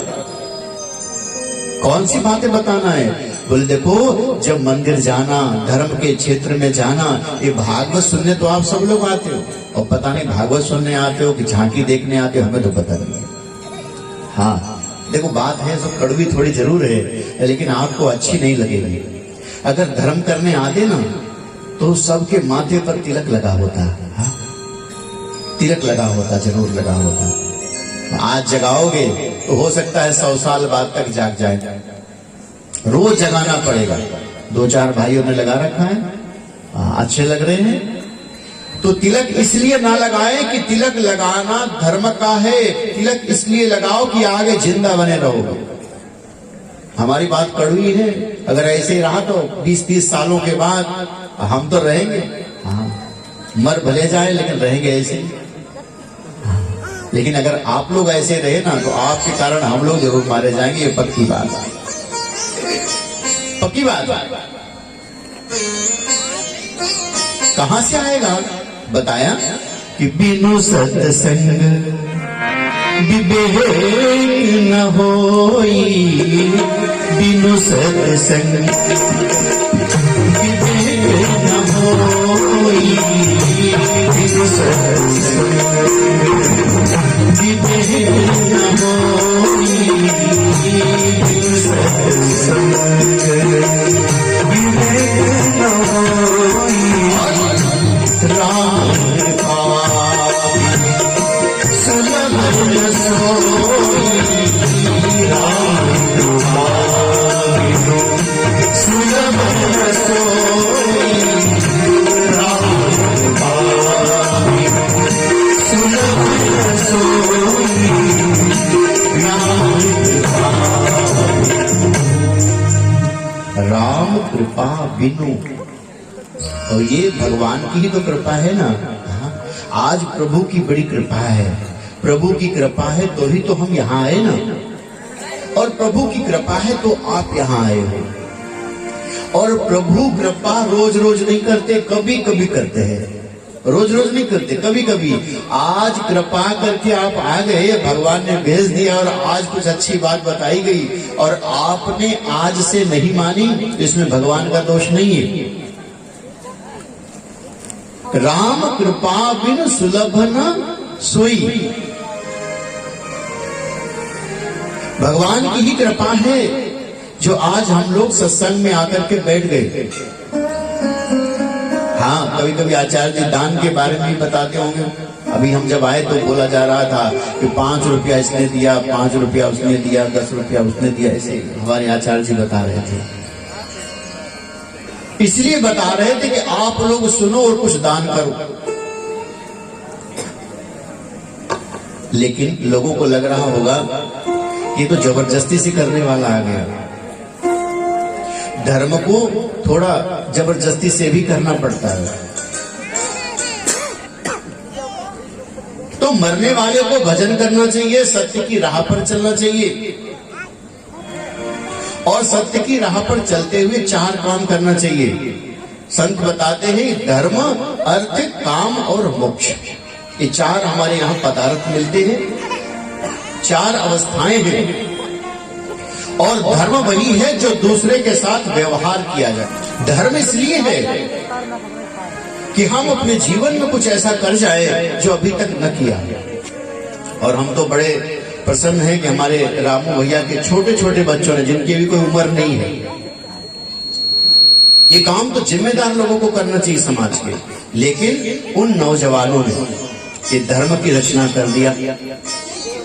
कौन सी बातें बताना है? बोले देखो, जब मंदिर जाना, धर्म के क्षेत्र में जाना, ये भागवत सुनने तो आप सब लोग आते हो, और पता नहीं भागवत सुनने आते हो कि झांकी देखने आते हो, हमें तो पता नहीं। हाँ देखो, बात है सब कड़वी थोड़ी जरूर है, लेकिन आपको अच्छी नहीं लगेगी। अगर धर्म करने आते ना तो सबके माथे पर तिलक लगा होता। हाँ? तिलक लगा होता, जरूर लगा होता। आज जगाओगे तो हो सकता है 100 साल बाद तक जाग जाए। रोज जगाना पड़ेगा। 2-4 भाइयों ने लगा रखा है, अच्छे लग रहे हैं। तो तिलक इसलिए ना लगाए कि तिलक लगाना धर्म का है, तिलक इसलिए लगाओ कि आगे जिंदा बने रहो। हमारी बात कड़वी है, अगर ऐसे ही रहा तो 20-30 सालों के बाद हम तो रहेंगे। हाँ, मर भले जाए लेकिन रहेंगे ऐसे ही। लेकिन अगर आप लोग ऐसे रहे ना तो आपके कारण हम लोग जरूर मारे जाएंगे, ये पक्की बात है, पक्की बात। कहां से आएगा? बताया कि बिनु सत्संग विवेक न होई, बिनु सत्संग विवेक न होई, बिनु सत्संग विवेक न होई, बिनु सत्संग विवेक न होई। राम सुलभ रसोई, राम सुलभ रसोई, राम सुलभ रसोई, राम कृपा बिनु। और ये भगवान की ही तो कृपा है ना। आज प्रभु की बड़ी कृपा है, प्रभु की कृपा है तो ही तो हम यहाँ आए ना, और प्रभु की कृपा है तो आप यहाँ आए हो। और प्रभु कृपा रोज रोज नहीं करते, कभी कभी करते हैं, रोज रोज नहीं करते, कभी कभी। आज कृपा करके आप आ गए, भगवान ने भेज दिया और आज कुछ अच्छी बात बताई गई और आपने आज से नहीं मानी, इसमें भगवान का दोष नहीं है। राम कृपा बिन सुलभ न सोई। भगवान की ही कृपा है जो आज हम लोग सत्संग में आकर के बैठ गए। हाँ, कभी कभी आचार्य जी दान के बारे में भी बताते होंगे। अभी हम जब आए तो बोला जा रहा था कि 5 रुपया इसने दिया, 5 रुपया उसने दिया, 10 रुपया उसने दिया, ऐसे हमारे आचार्य जी बता रहे थे। इसलिए बता रहे थे कि आप लोग सुनो और कुछ दान करो। लेकिन लोगों को लग रहा होगा कि तो जबरदस्ती से करने वाला आ गया। धर्म को थोड़ा जबरदस्ती से भी करना पड़ता है। तो मरने वाले को भजन करना चाहिए, सत्य की राह पर चलना चाहिए, और सत्य की राह पर चलते हुए 4 काम करना चाहिए। संत बताते हैं धर्म, अर्थ, काम और मोक्ष, ये 4 हमारे यहाँ पदार्थ मिलते हैं, 4 अवस्थाएं हैं। और धर्म वही है जो दूसरे के साथ व्यवहार किया जाए। धर्म इसलिए है कि हम अपने जीवन में कुछ ऐसा कर जाए जो अभी तक न किया। और हम तो बड़े प्रसन्न है कि हमारे रामू भैया के छोटे छोटे बच्चों ने, जिनकी भी कोई उम्र नहीं है, ये काम तो जिम्मेदार लोगों को करना चाहिए समाज के। लेकिन उन नौजवानों ने ये धर्म की रचना कर दिया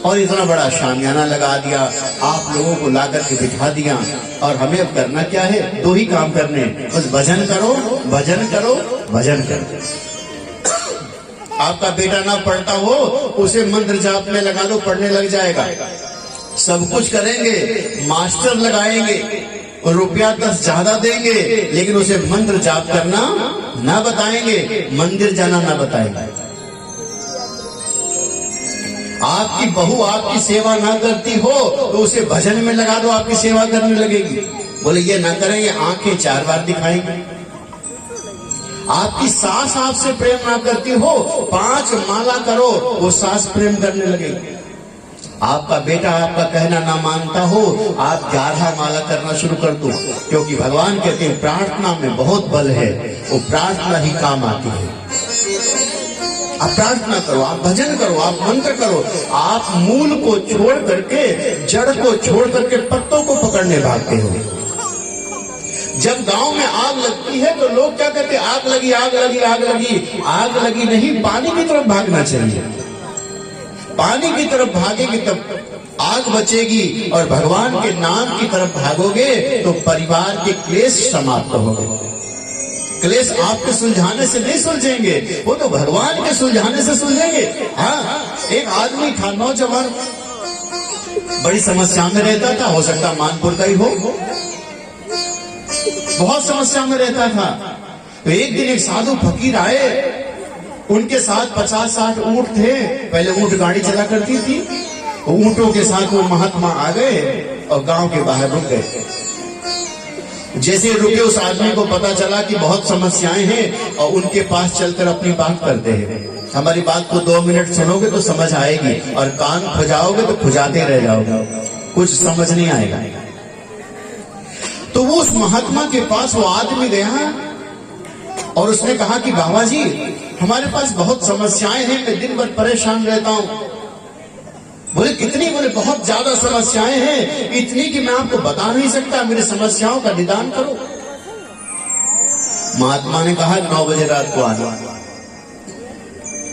और इतना बड़ा शामियाना लगा दिया, आप लोगों को ला करके बिठा दिया। और हमें अब करना क्या है? 2 ही काम करने, बस भजन करो, भजन करो, भजन करो। आपका बेटा ना पढ़ता हो, उसे मंत्र जाप में लगा दो, पढ़ने लग जाएगा। सब कुछ करेंगे, मास्टर लगाएंगे, रुपया 10 ज्यादा देंगे, लेकिन उसे मंत्र जाप करना ना बताएंगे, मंदिर जाना ना बताएंगे। आपकी बहू आपकी सेवा ना करती हो तो उसे भजन में लगा दो, आपकी सेवा करने लगेगी। बोले ये ना करेंगे, आंखें 4 बार दिखाएंगे। आपकी सास आपसे प्रेम ना करती हो, 5 माला करो, वो सास प्रेम करने लगेगी। आपका बेटा आपका कहना ना मानता हो, आप 11 माला करना शुरू कर दो, क्योंकि भगवान कहते हैं प्रार्थना में बहुत बल है, वो प्रार्थना ही काम आती है। आप प्रार्थना करो, आप भजन करो, आप मंत्र करो, आप मूल को छोड़ करके, जड़ को छोड़ करके पत्तों को पकड़ने भागते हो। जब गांव में आग लगती है तो लोग क्या कहते हैं, आग लगी आग लगी आग लगी। आग लगी नहीं, पानी की तरफ भागना चाहिए। पानी की तरफ भागेगी तब आग बचेगी, और भगवान के नाम की तरफ भागोगे तो परिवार के क्लेश समाप्त होंगे। क्लेश आपके सुलझाने से नहीं सुलझेंगे, वो तो भगवान के सुलझाने से सुलझेंगे। हाँ, एक आदमी था, नौजवान, बड़ी समस्या में रहता था, हो सकता मानपुर का ही हो, बहुत समस्या में रहता था। तो एक दिन एक साधु फकीर आए, उनके साथ 50-60 ऊंट थे। पहले ऊंट गाड़ी चला करती थी, ऊंटों के साथ वो महात्मा आ गए और गांव के बाहर रुक गए। जैसे रुके, उस आदमी को पता चला कि बहुत समस्याएं हैं, और उनके पास चलकर अपनी बात करते हैं। हमारी बात को 2 मिनट सुनोगे तो समझ आएगी, और कान खुजाओगे तो खुजाते रह जाओगे, कुछ समझ नहीं आएगा। तो वो उस महात्मा के पास वो आदमी गया और उसने कहा कि बाबा जी, हमारे पास बहुत समस्याएं हैं, मैं दिन भर परेशान रहता हूं। बोले कितनी? बोले बहुत ज्यादा समस्याएं हैं, इतनी कि मैं आपको बता नहीं सकता, मेरी समस्याओं का निदान करो। महात्मा ने कहा 9 बजे रात को आना।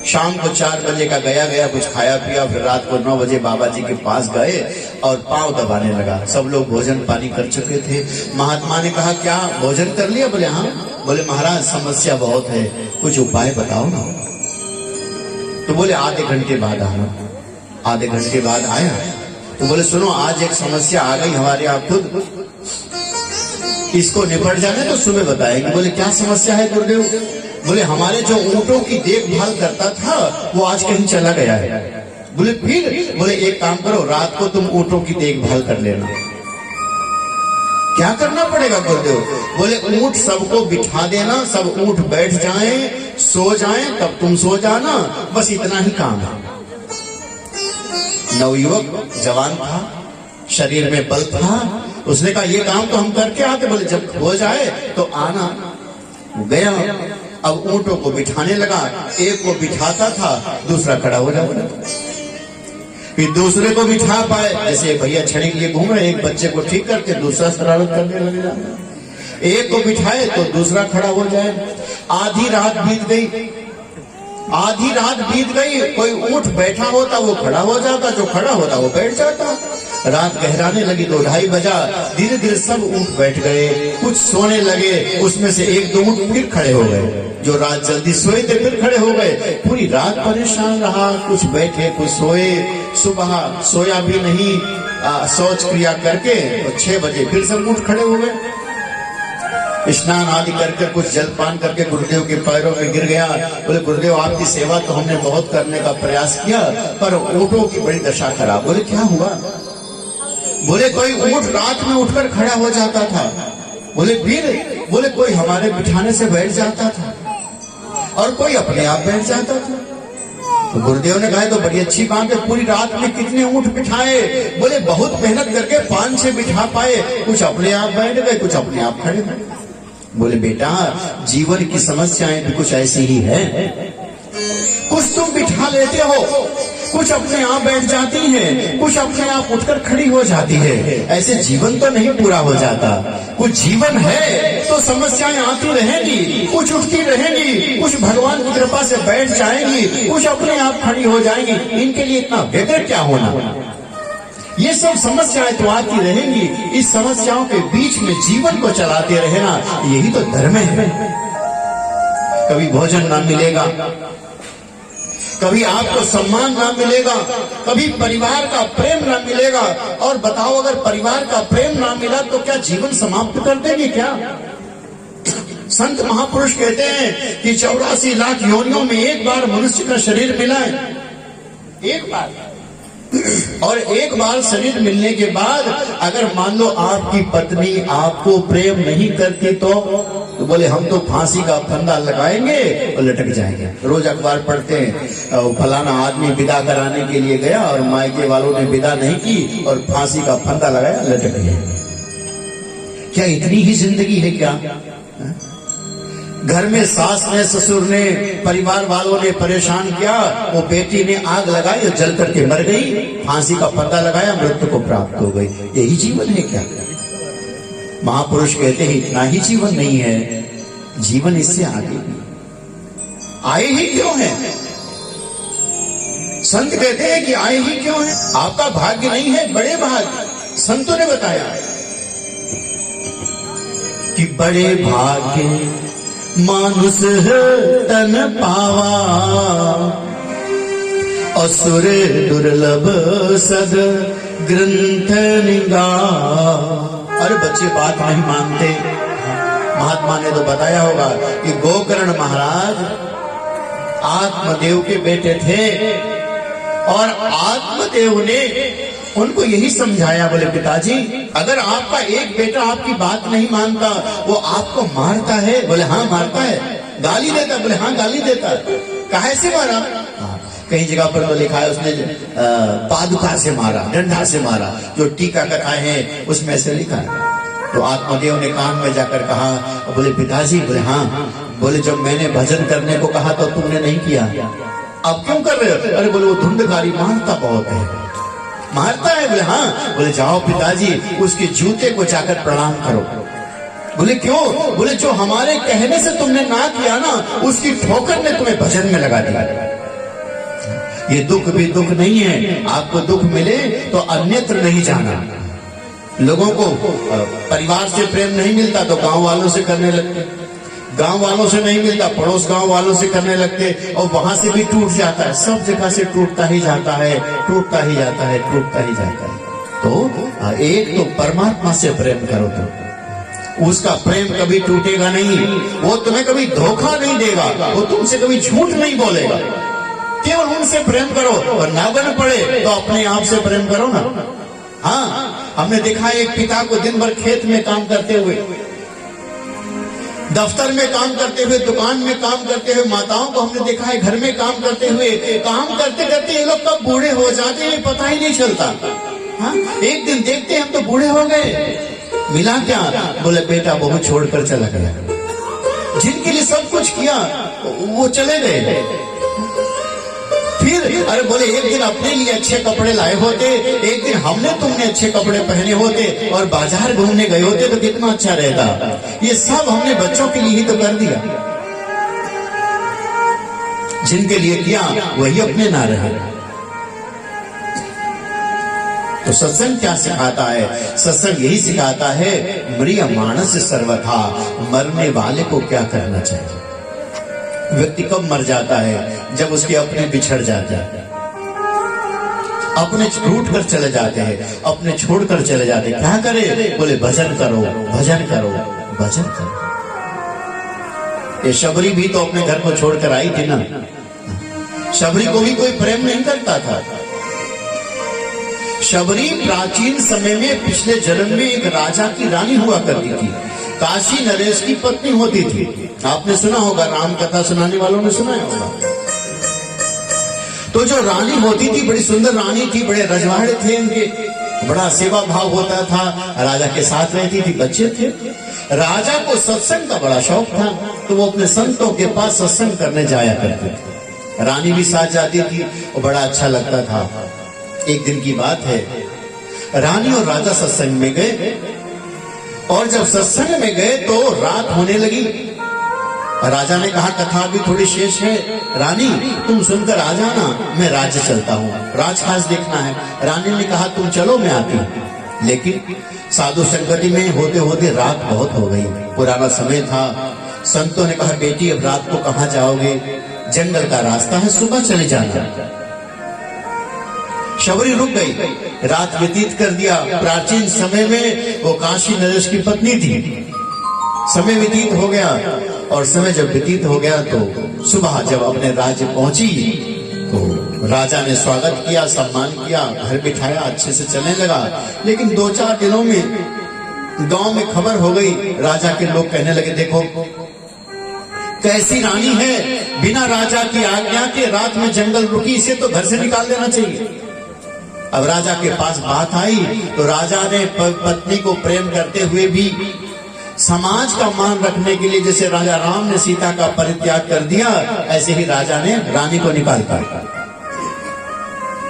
शाम को 4 बजे का गया, कुछ खाया पिया, फिर रात को 9 बजे बाबा जी के पास गए और पांव दबाने लगा। सब लोग भोजन पानी कर चुके थे। महात्मा ने कहा क्या भोजन कर लिया? बोले हाँ। बोले महाराज समस्या बहुत है, कुछ उपाय बताओ ना। तो बोले आधे घंटे बाद आना। आधे घंटे बाद आया तो बोले सुनो, आज एक समस्या आ गई हमारे यहाँ खुद, इसको निपट जाने तो सुबह बताएंगे। बोले क्या समस्या है गुरुदेव? बोले हमारे जो ऊंटों की देखभाल करता था वो आज कहीं चला गया है। बोले फिर? बोले एक काम करो, रात को तुम ऊंटों की देखभाल कर लेना। क्या करना पड़ेगा गुरुदेव? बोले ऊंट सबको बिठा देना, सब ऊंट बैठ जाएं, सो जाएं, तब तुम सो जाना, बस इतना ही काम है। नवयुवक जवान था, शरीर में बल था, उसने कहा ये काम तो हम करके आते। बोले जब हो जाए तो आना। गया, अब ऊंटों को बिठाने लगा। एक को बिठाता था, दूसरा खड़ा हो जाता, फिर दूसरे को बिठा पाए। जैसे भैया छड़ी लिए घूम रहे, एक बच्चे को ठीक करके दूसरा शरारत करने लग जाता। एक को बिठाए तो दूसरा खड़ा हो जाए। आधी रात बीत गई, आधी रात बीत गई, कोई ऊंट बैठा होता वो खड़ा हो जाता, जो खड़ा होता वो बैठ जाता। रात गहराने लगी तो 2:30 बजा। धीरे धीरे सब ऊंट बैठ गए, कुछ सोने लगे, उसमें से 1-2 ऊंट फिर खड़े हो गए। जो रात जल्दी सोए थे फिर खड़े हो गए। पूरी रात परेशान रहा, कुछ बैठे कुछ सोए। सुबह सोया भी नहीं, शौच क्रिया करके 6 बजे फिर सब ऊंट खड़े हो गए। स्नान आदि करके कुछ जलपान करके गुरुदेव के पैरों में गिर गया। बोले गुरुदेव आपकी सेवा तो हमने बहुत करने का प्रयास किया, पर ऊंटों की बड़ी दशा खराब। बोले क्या हुआ? बोले कोई ऊंट रात में उठकर खड़ा हो जाता था। बोले फिर? बोले कोई हमारे बिठाने से बैठ जाता था और कोई अपने आप बैठ जाता था। तो गुरुदेव ने कहा तो बड़ी अच्छी बात है, पूरी रात में कितने ऊंट बिठाए? बोले बहुत मेहनत करके 5-6 बिठा पाए, कुछ अपने आप बैठ गए, कुछ अपने आप खड़े हुए। बोले बेटा जीवन की समस्याएं भी कुछ ऐसी ही है, कुछ तुम बिठा लेते हो, कुछ अपने आप बैठ जाती हैं, कुछ अपने आप उठकर खड़ी हो जाती है। ऐसे जीवन तो नहीं पूरा हो जाता। कुछ जीवन है तो समस्याएं आती रहेंगी, कुछ उठती रहेंगी, कुछ भगवान की कृपा से बैठ जाएंगी, कुछ अपने आप खड़ी हो जाएंगी। इनके लिए इतना व्यग्र क्या होना? ये सब समस्याएं तो आती रहेंगी, इस समस्याओं के बीच में जीवन को चलाते रहना, यही तो धर्म है। कभी भोजन ना मिलेगा, कभी आपको सम्मान ना मिलेगा, कभी परिवार का प्रेम ना मिलेगा। और बताओ अगर परिवार का प्रेम ना मिला तो क्या जीवन समाप्त कर देंगे क्या? संत महापुरुष कहते हैं कि 84 लाख योनियों में एक बार मनुष्य का शरीर मिला है, एक बार। और एक बार शरीर मिलने के बाद अगर मान लो आपकी पत्नी आपको प्रेम नहीं करती तो बोले हम तो फांसी का फंदा लगाएंगे और लटक जाएंगे। रोज अखबार पढ़ते हैं फलाना आदमी विदा कराने के लिए गया और मायके वालों ने विदा नहीं की और फांसी का फंदा लगाया, लटक गया। क्या इतनी ही जिंदगी है क्या? घर में सास ने, ससुर ने, परिवार वालों ने परेशान किया, वो बेटी ने आग लगाई और जल करके मर गई, फांसी का फंदा लगाया, मृत्यु को प्राप्त हो गई। यही जीवन है क्या? महापुरुष कहते हैं इतना ही जीवन नहीं है, जीवन इससे आगे आए ही क्यों है? संत कहते हैं कि आए ही क्यों है? आपका भाग्य नहीं है, बड़े भाग्य। संतों ने बताया कि बड़े भाग्य मानुष तन पावा, असुर दुर्लभ सद ग्रंथ निगा। अरे बच्चे बात नहीं मानते। महात्मा ने तो बताया होगा कि गोकर्ण महाराज आत्मदेव के बेटे थे और आत्मदेव ने उनको यही समझाया, बोले पिताजी अगर आपका एक बेटा आपकी बात नहीं मानता, वो आपको मारता है? बोले हाँ मारता है। गाली देता? बोले हाँ गाली देता है। काहे से मारा? कई जगह पर तो लिखा है उसने पादुका से मारा, डंडा से मारा, जो टीका कथाएं हैं उसमें से लिखा है। तो आत्मदेव ने कान में जाकर कहा, बोले पिताजी, बोले हाँ। बोले जब मैंने भजन करने को कहा तो तुमने नहीं किया, अब क्यों कर रहे हो? अरे बोले वो धुंधकारी मारता बहुत है। मारता है? बोले हाँ। बोले जाओ पिताजी उसके जूते को जाकर प्रणाम करो। बोले क्यों? बोले जो हमारे कहने से तुमने ना किया ना, उसकी ठोकर ने तुम्हें भजन में लगा दिया। ये दुख भी दुख नहीं है, आपको दुख मिले तो अन्यत्र नहीं जाना। लोगों को परिवार से प्रेम नहीं मिलता तो गांव वालों से करने लगते, गांव वालों से नहीं मिलता पड़ोस गांव वालों से करने लगते, और वहां से भी टूट जाता है। सब जगह से टूटता ही जाता है, टूटता ही जाता है, टूटता ही जाता है। तो एक तो परमात्मा से प्रेम करो, तो उसका प्रेम कभी टूटेगा नहीं। वो तुम्हें कभी धोखा नहीं देगा, वो तुमसे कभी झूठ नहीं बोलेगा। केवल उनसे प्रेम करो, और ना बन पड़े तो अपने आप से प्रेम करो ना। हाँ, हमने देखा एक पिता को दिन भर खेत में काम करते हुए, दफ्तर में काम करते हुए, दुकान में काम करते हुए, माताओं को हमने देखा है घर में काम करते हुए, काम करते करते ये लोग कब बूढ़े हो जाते हैं पता ही नहीं चलता। हाँ, एक दिन देखते हम तो बूढ़े हो गए। मिला क्या? बोले बेटा बहू छोड़कर चला गया। जिनके लिए सब कुछ किया वो चले गए। फिर अरे बोले एक दिन अपने लिए अच्छे कपड़े लाए होते, एक दिन हमने तुमने अच्छे कपड़े पहने होते और बाजार घूमने गए होते तो कितना अच्छा रहता। ये सब हमने बच्चों के लिए ही तो कर दिया। जिनके लिए किया वही अपने ना रहे। तो सत्संग क्या सिखाता है? सत्संग यही सिखाता है मरिया मानस सर्वथा, मरने वाले को क्या करना चाहिए। व्यक्ति कब मर जाता है? जब उसके अपने बिछड़ जाते हैं, अपने टूट कर चले जाते हैं, अपने छोड़कर चले जाते हैं। क्या करे? बोले भजन करो, भजन करो, भजन करो। ये शबरी भी तो अपने घर को छोड़कर आई थी ना। शबरी को भी कोई प्रेम नहीं करता था। शबरी प्राचीन समय में पिछले जन्म में एक राजा की रानी हुआ करती थी। काशी नरेश की पत्नी होती थी। आपने सुना होगा, राम कथा सुनाने वालों ने सुना होगा। तो जो रानी होती थी बड़ी सुंदर रानी थी, बड़े रजवाड़े थे इनके, बड़ा सेवा भाव होता था, राजा के साथ रहती थी, बच्चे थे। राजा को सत्संग का बड़ा शौक था, तो वो अपने संतों के पास सत्संग करने जाया करते थे। रानी भी साथ जाती थी और बड़ा अच्छा लगता था। एक दिन की बात है, रानी और राजा सत्संग में गए, और जब सत्संग में गए तो रात होने लगी। राजा ने कहा कथा भी थोड़ी शेष है, रानी तुम सुनकर आ जाना, मैं राज्य चलता हूँ, राजकाज देखना है। रानी ने कहा तुम चलो मैं आती हूँ। लेकिन साधु संगति में होते होते रात बहुत हो गई, पुराना समय था। संतों ने कहा बेटी अब रात को कहाँ जाओगे, जंगल का रास्ता है, सुबह चले जाना। शबरी रुक गई, रात व्यतीत कर दिया। प्राचीन समय में वो काशी नरेश की पत्नी थी। समय व्यतीत हो गया, और समय जब व्यतीत हो गया तो सुबह जब अपने राज्य पहुंची तो राजा ने स्वागत किया, सम्मान किया, घर बिठाया, अच्छे से चलने लगा। लेकिन 2-4 दिनों में गांव में खबर हो गई, राजा के लोग कहने लगे देखो कैसी रानी है, बिना राजा की आज्ञा के रात में जंगल रुकी, इसे तो घर से निकाल देना चाहिए। अब राजा के पास बात आई तो राजा ने पत्नी को प्रेम करते हुए भी समाज का मान रखने के लिए, जैसे राजा राम ने सीता का परित्याग कर दिया, ऐसे ही राजा ने रानी को निकाल दिया।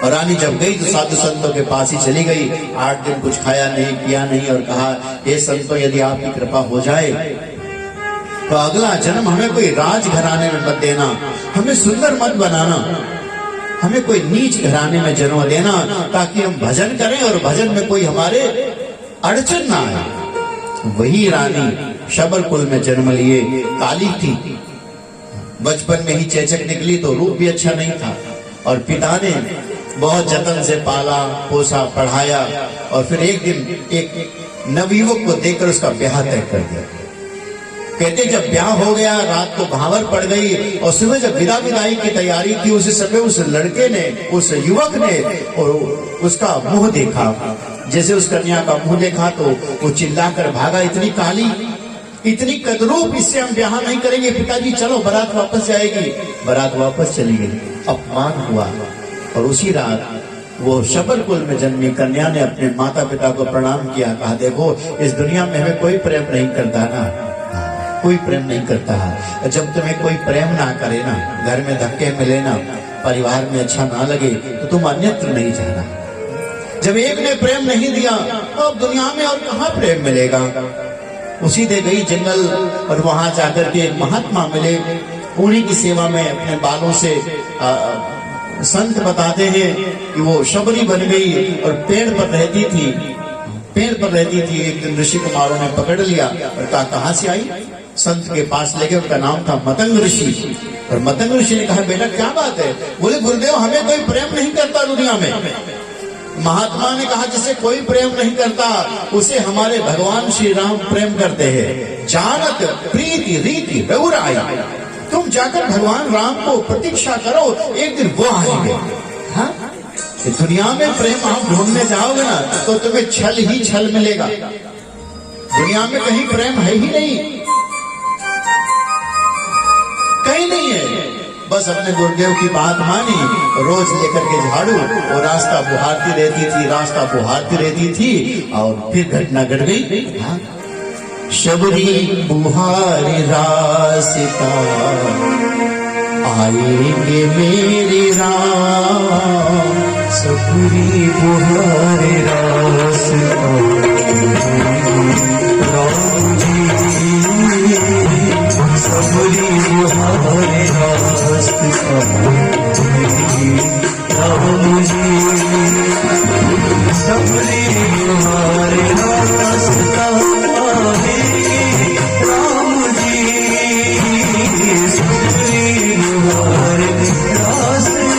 और रानी जब गई तो साधु संतों के पास ही चली गई। 8 दिन कुछ खाया नहीं, पिया नहीं, और कहा ये संतों यदि आपकी कृपा हो जाए तो अगला जन्म हमें कोई राज घराने में मत देना, हमें सुंदर मत बनाना, हमें कोई नीच घराने में जन्म देना, ताकि हम भजन करें और भजन में कोई हमारे अड़चन ना आए। वही रानी शबर कुल में जन्म लिए, काली थी, बचपन में ही चेचक निकली तो रूप भी अच्छा नहीं था, और पिता ने बहुत जतन से पाला पोसा पढ़ाया, और फिर एक दिन एक नवयुवक को देखकर उसका ब्याह तय कर दिया। कहते जब ब्याह हो गया, रात को भावर पड़ गई, और सुबह जब विदाई की तैयारी थी, उस समय उस लड़के ने, उस युवक ने और उसका मुंह देखा। जैसे उस कन्या का मुंह देखा तो वो चिल्लाकर भागा, इतनी काली, इतनी कदरूप, इससे हम ब्याह नहीं करेंगे, पिताजी चलो बारात वापस जाएगी। बारात वापस चली गई, अपमान हुआ। और उसी रात वो शबर कुल में जन्मी कन्या ने अपने माता पिता को प्रणाम किया, कहा देखो इस दुनिया में हमें कोई प्रेम नहीं करता ना, कोई प्रेम नहीं करता है। जब तुम्हें कोई प्रेम ना करे ना, घर में धक्के मिले ना, परिवार में अच्छा ना लगे, तो तुम अन्यत्र नहीं जाना। जब एक ने प्रेम नहीं दिया तो अब दुनिया में और कहाँ प्रेम मिलेगा। उसी दे गई जंगल, और वहां जाकर के एक महात्मा मिले, उन्हीं की सेवा में अपने बालों से संत बताते हैं कि वो शबरी बन गई और पेड़ पर रहती थी। पेड़ पर रहती थी, एक दिन ऋषि कुमारों ने पकड़ लिया और कहा कहाँ से आई। संत के पास लेके, उनका नाम था मतंग ऋषि। और मतंग ऋषि ने कहा बेटा क्या बात है। बोले गुरुदेव हमें कोई प्रेम नहीं करता दुनिया में। महात्मा ने कहा जिसे कोई प्रेम नहीं करता उसे हमारे भगवान श्री राम प्रेम करते हैं। जानत प्रीति रीति रघुराई, तुम जाकर भगवान राम को प्रतीक्षा करो, एक दिन वो आएंगे। हाँ? दुनिया में प्रेम आप ढूंढने जाओगे ना तो तुम्हें छल ही छल मिलेगा। दुनिया में कहीं प्रेम है ही नहीं, कहीं नहीं है। बस अपने गुरुदेव की बात मानी, रोज लेकर के झाड़ू, और रास्ता बुहारती रहती थी, रास्ता बुहारती रहती थी। और फिर घटना घट गई। हाँ? शबरी बुहारी रास्ता आएंगे मेरे राम, सबरी बुहारे रास्ता राम जी, सबरी बुहारे रास्ता राम जी, सबरी बुहारे रास्ता राम जी, सबरी बुहारे रास्ता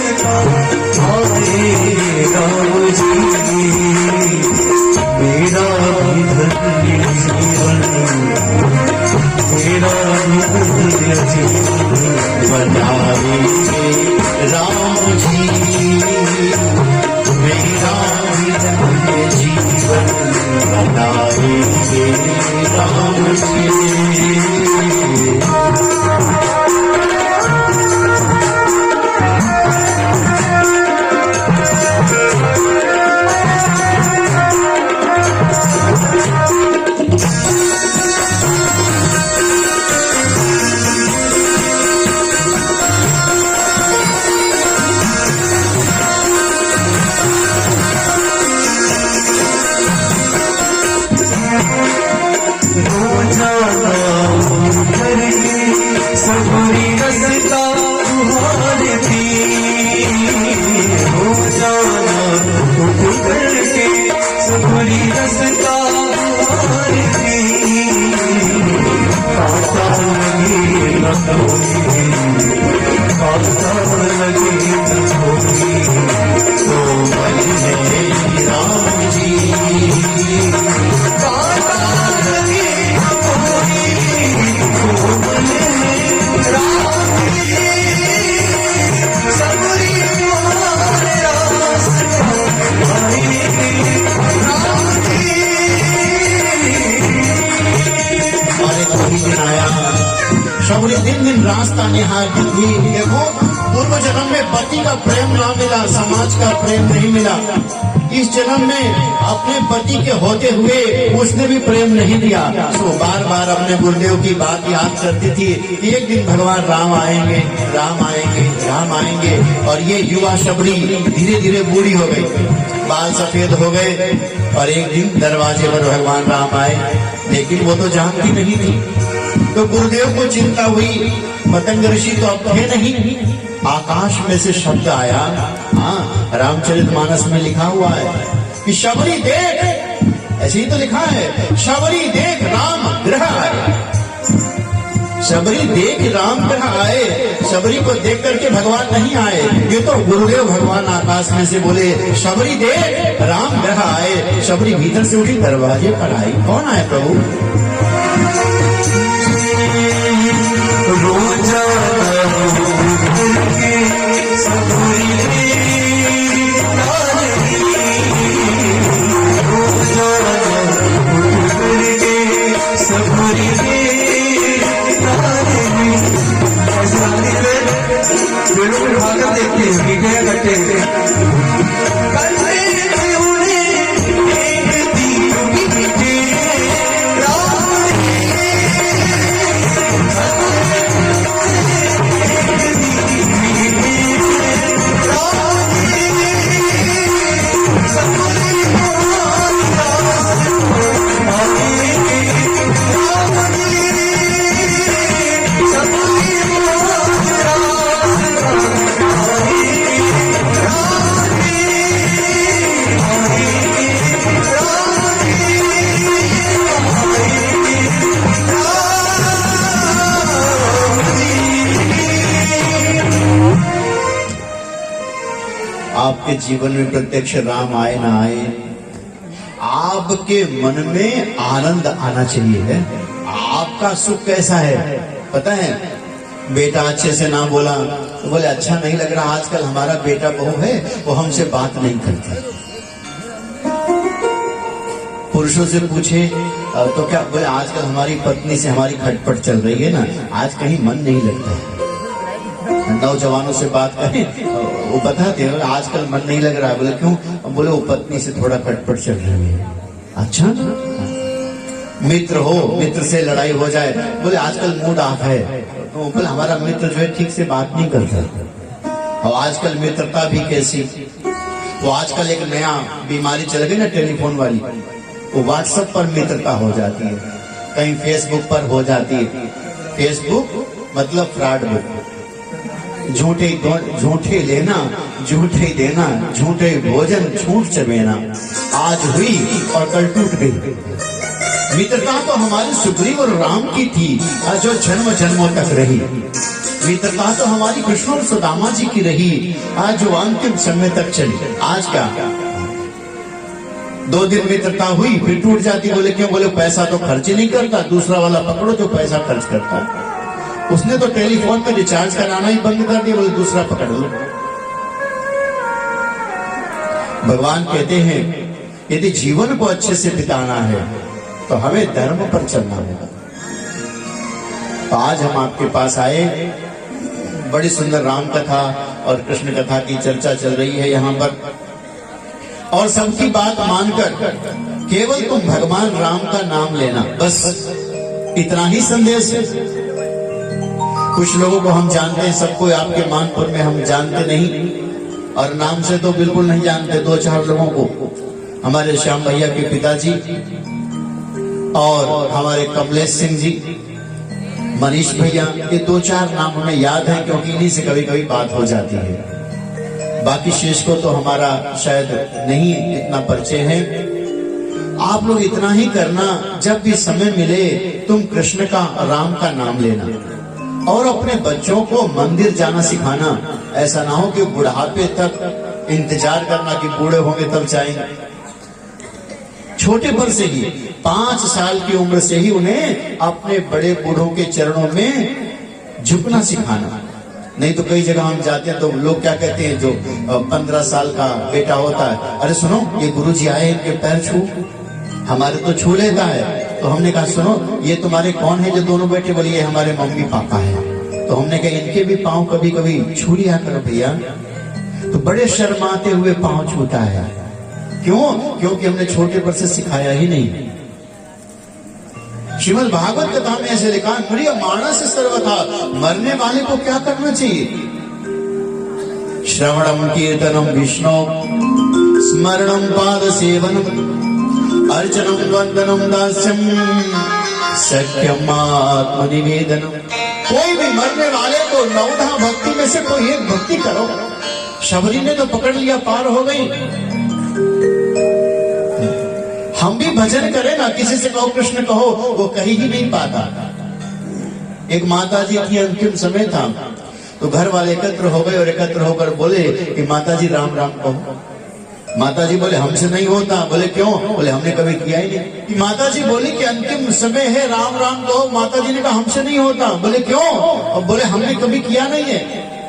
राम जी, मेरा भी धन्य जीवन, मेरा भी धन्य जीवन बनाएंगे राम जी, मेरा भी धन्य जीवन बनाएंगे राम जी। सबरी रस्ता बुहारती हो जाना करके, सबरी रस्ता बुहारती, कांटा लगे न होगी, कांटा लगे न होगी, तो बजने राम जी, कांटा लगे न होगी, तो बजने राम जी, सबरी शबरी दिन दिन रास्ता निहारती थी। देखो पूर्व जन्म में पति का प्रेम ना मिला, समाज का प्रेम नहीं मिला, इस जन्म में अपने पति के होते हुए उसने भी प्रेम नहीं दिया। तो बार बार अपने गुरुदेव की बात याद करती थी। एक दिन भगवान राम आएंगे, राम आएंगे, राम आएंगे। और ये युवा शबरी धीरे धीरे बूढ़ी हो गई, बाल सफेद हो गए। और एक दिन दरवाजे पर भगवान राम आए, लेकिन वो तो जानती नहीं थी। तो गुरुदेव को चिंता हुई, पतंग ऋषि तो अब थे नहीं। आकाश में से शब्द आया, हाँ रामचरितमानस में लिखा हुआ है कि शबरी देख, ऐसे ही तो लिखा है, शबरी देख राम ग्रह आए। शबरी देख राम ग्रह आए। शबरी को देख करके भगवान नहीं आए, ये तो गुरुदेव भगवान आकाश में से बोले शबरी देख राम ग्रह आए। शबरी भीतर से उठी, दरवाजे पर आई। कौन आए प्रभु? आपके जीवन में प्रत्यक्ष राम आए ना आए, आपके मन में आनंद आना चाहिए है। आपका सुख कैसा है पता है? बेटा अच्छे से ना बोला तो बोले अच्छा नहीं लग रहा, आजकल हमारा बेटा बहू है वो हमसे बात नहीं करता। पुरुषों से पूछे तो क्या बोले आजकल हमारी पत्नी से हमारी खटपट चल रही है ना, आज कहीं मन नहीं लगता है। नौजवानों से बात करें वो बताते हैं आजकल मन नहीं लग रहा है। बोले क्यों? बोले वो पत्नी से थोड़ा खटपट चल रही है। अच्छा, मित्र हो, मित्र से लड़ाई हो जाए, बोले आजकल मूड ऑफ है। तो बोले हमारा मित्र जो है ठीक से बात नहीं करता। और आजकल मित्रता भी कैसी, वो आजकल एक नया बीमारी चल गई ना टेलीफोन वाली, वो व्हाट्सएप पर मित्रता हो जाती है, कहीं फेसबुक पर हो जाती है। फेसबुक मतलब फ्रॉड बुक, झूठे लेना, झूठे देना, झूठे भोजन, झूठ चबेना। आज हुई और कल टूट गई। मित्रता तो हमारे सुग्रीव और राम की थी जो जन्म जन्मों तक रही। मित्रता तो हमारी कृष्ण और सुदामा जी की रही आज जो अंतिम समय तक चली। आज क्या 2 दिन मित्रता हुई फिर टूट जाती। बोले क्यों? बोले पैसा तो खर्च नहीं करता, दूसरा वाला पकड़ो जो पैसा खर्च करता है। उसने तो टेलीफोन पे रिचार्ज कराना ही बंद कर दिया, बोले दूसरा पकड़ लो। भगवान कहते हैं यदि जीवन को अच्छे से बिताना है तो हमें धर्म पर चलना होगा। तो आज हम आपके पास आए, बड़ी सुंदर राम कथा और कृष्ण कथा की चर्चा चल रही है यहाँ पर। और सबकी बात मानकर केवल तुम भगवान राम का नाम लेना, बस इतना ही संदेश है। कुछ लोगों को हम जानते हैं, सबको आपके मानपुर में हम जानते नहीं, और नाम से तो बिल्कुल नहीं जानते। 2-4 लोगों को, हमारे श्याम भैया के पिताजी और हमारे कमलेश सिंह जी, मनीष भैया, ये 2-4 नाम हमें याद है क्योंकि इन्हीं से कभी कभी बात हो जाती है। बाकी शेष को तो हमारा शायद नहीं इतना परिचय है। आप लोग इतना ही करना, जब भी समय मिले तुम कृष्ण का, राम का नाम लेना और अपने बच्चों को मंदिर जाना सिखाना। ऐसा ना हो कि बुढ़ापे तक इंतजार करना कि बूढ़े होंगे तब जाएंगे। छोटे पर से ही 5 साल की उम्र से ही उन्हें अपने बड़े बूढ़ों के चरणों में झुकना सिखाना। नहीं तो कई जगह हम जाते हैं तो लोग क्या कहते हैं, जो 15 साल का बेटा होता है, अरे सुनो ये गुरुजी आए, इनके पैर छू। हमारे तो छू लेता है। तो हमने कहा सुनो ये तुम्हारे कौन है जो दोनों बैठे? बोलिए हमारे मम्मी पापा है। तो हमने कहा इनके भी पांव कभी कभी छू लिया करो भैया। तो बड़े शर्माते हुए पांव छूता है। क्यों? क्योंकि हमने छोटे पर से सिखाया ही नहीं। श्रीमद् भागवत कथा में ऐसे लिखा, प्रिय मानस सर्वथा, मरने वाले को क्या करना चाहिए? श्रवणम कीर्तनम विष्णु, स्मरणम पाद सेवनम, अर्चनम वंदनम दास्यम, सख्यम आत्मनिवेदनम। कोई भी मरने वाले को नवधा भक्ति में से कोई एक भक्ति करो। शबरी ने तो पकड़ लिया, पार हो गई। हम भी भजन करें ना, किसी से कहो कृष्ण कहो, वो कहीं ही नहीं पाता। एक माता जी की अंतिम समय था, तो घर वाले एकत्र हो गए और एकत्र होकर बोले कि माता जी राम राम कहो। माता जी बोले हमसे नहीं होता। बोले क्यों? बोले हमने कभी किया ही नहीं। माता जी बोली कि अंतिम समय है, राम राम कहो। माता जी ने कहा हमसे नहीं होता। बोले क्यों? और बोले हमने कभी किया नहीं है।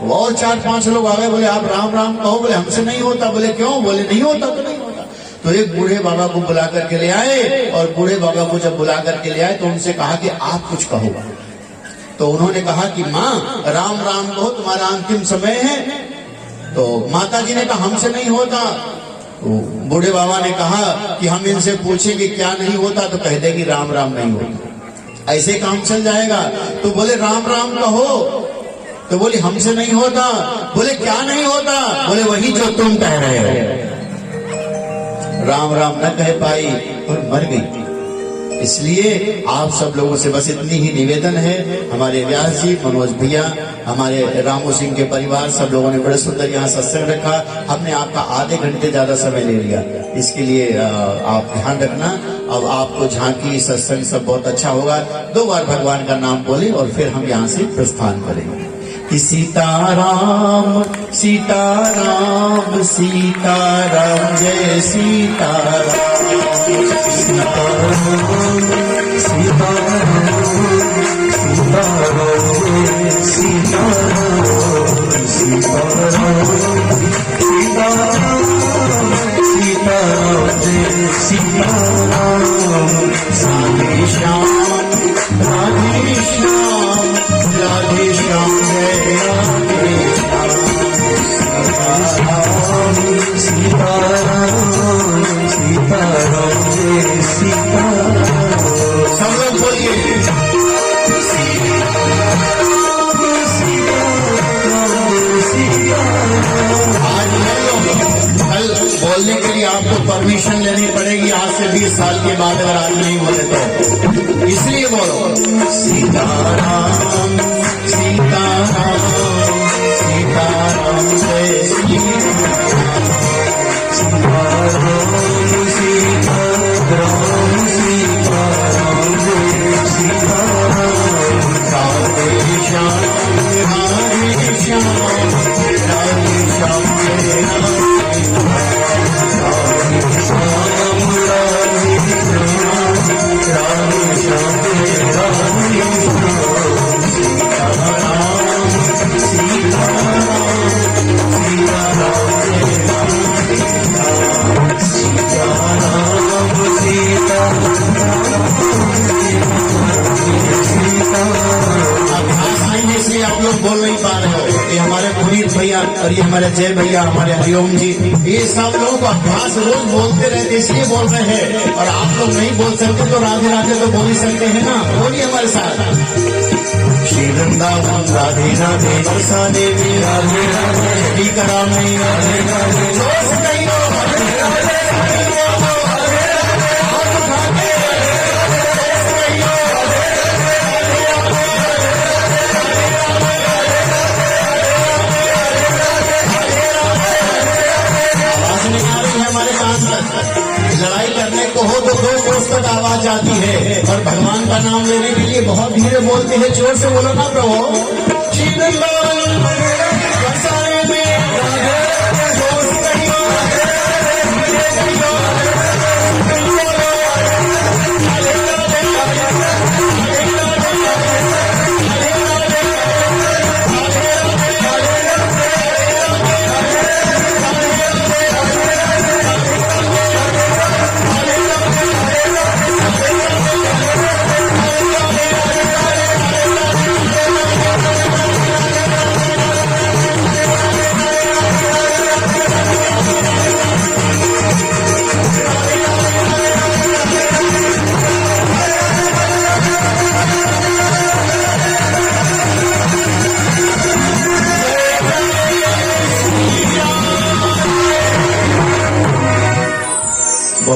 और 4-5 लोग आ गए, बोले आप राम राम कहो। बोले हमसे नहीं होता। बोले क्यों? बोले नहीं होता तो नहीं होता। तो एक बूढ़े बाबा को बुला करके ले आए, और बूढ़े बाबा को जब बुला करके ले आए तो उनसे कहा कि आप कुछ कहो। तो उन्होंने कहा कि माँ राम राम कहो, तुम्हारा अंतिम समय है। तो माता जी ने कहा हमसे नहीं होता। तो बूढ़े बाबा ने कहा कि हम इनसे पूछें कि क्या नहीं होता, तो कह दे कि राम राम नहीं होता, ऐसे काम चल जाएगा। तो बोले राम राम कहो। तो बोली हमसे नहीं होता। बोले क्या नहीं होता? बोले वही जो तुम कह रहे हो। राम राम न कह पाई और मर गई। इसलिए आप सब लोगों से बस इतनी ही निवेदन है। हमारे व्यास जी, मनोज भैया, हमारे रामू सिंह के परिवार, सब लोगों ने बड़े सुंदर यहाँ सत्संग रखा। हमने आपका आधे घंटे ज्यादा समय ले लिया, इसके लिए आप ध्यान रखना। अब आपको झांकी सत्संग सब बहुत अच्छा होगा। 2 बार भगवान का नाम बोले और फिर हम यहाँ से प्रस्थान करेंगे कि सीताराम सीताराम सीताराम जय सीताराम, सीताराम सीताराम सीताराम जय सीताराम, सीताराम सीताराम सीताराम जय सीताराम। राधे श्याम राधे श्याम राधे श्याम जय राधे सीताराम सीताराम सीताराम जय सीताराम। सब लोग बोलिए आज कल बोलने के लिए आपको परमिशन लेनी पड़ेगी। आज से 20 साल के बाद अगर आज नहीं बोले तो, इसलिए बोलो सीताराम सीताराम सीताराम जय सीताराम, सीताराम सीताराम सीताराम जय सीताराम। राधे श्याम राधे श्याम राधे श्याम जय आप लोग बोल नहीं पा रहे हो। ये हमारे पुनीत भैया और ये हमारे जय भैया, हमारे हरिओम जी, ये सब लोग अभ्यास रोज बोलते रहते, इसलिए बोल रहे हैं। और आप लोग नहीं बोल सकते तो राधे राधे तो बोल ही सकते हैं ना। बोलिए हमारे साथ श्री वृंदावन राधे राधे, वर्षा देवी राधे राधे, टीका में राधे राधे, लड़ाई करने को हो तो 2 कोस तक आवाज आती है, और भगवान का नाम लेने के लिए बहुत धीरे बोलते हैं। जोर से बोलो ना प्रभु।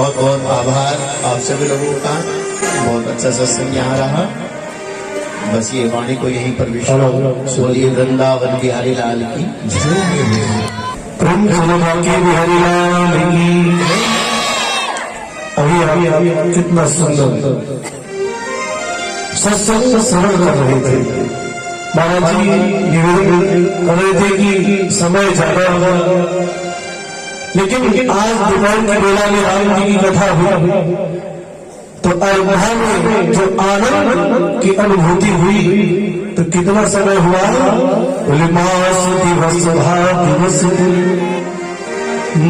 बहुत बहुत आभार आप सभी लोगों का। बहुत अच्छा सत्संग यहाँ रहा। बस ये वाणी को यहीं पर विश्राम। बोलिए वृंदावन बिहारी लाल की प्रेम के बिहारी लाल की। अभी कितना सुंदर सत्संग सरल कर रहे थे। महाराज जी निवेदन कर रहे थे कि समय ज्यादा होगा, लेकिन आज दोपहर की बेला में राम जी की कथा हुई तो अयोध्या में जो आनंद की अनुभूति हुई तो कितना समय हुआ? बोले मास दिवस दिवस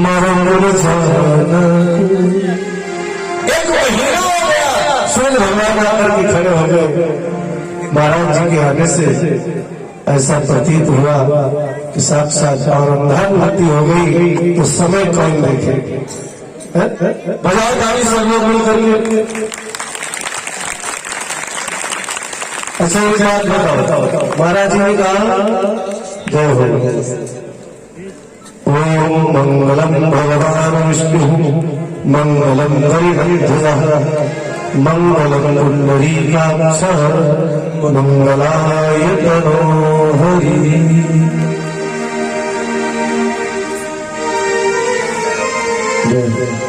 मरण जाना। एक महीना हो गया सूर्य भगवान आकर के खड़े हो गए। महाराज जी के आने से ऐसा प्रतीत हुआ कि साक्षात आनंदानुभूति हो गई। तो समय कौन देखे? बजाओ ताली सब लोग मिल करके। अच्छा एक बात बताओ, महाराज जी ने कहा जय हो ओम मंगलम भगवान विष्णु मंगलम हरिहरध्वजः मंगलम पुंडरीकाक्षः मंगलाय तनोहरि। जय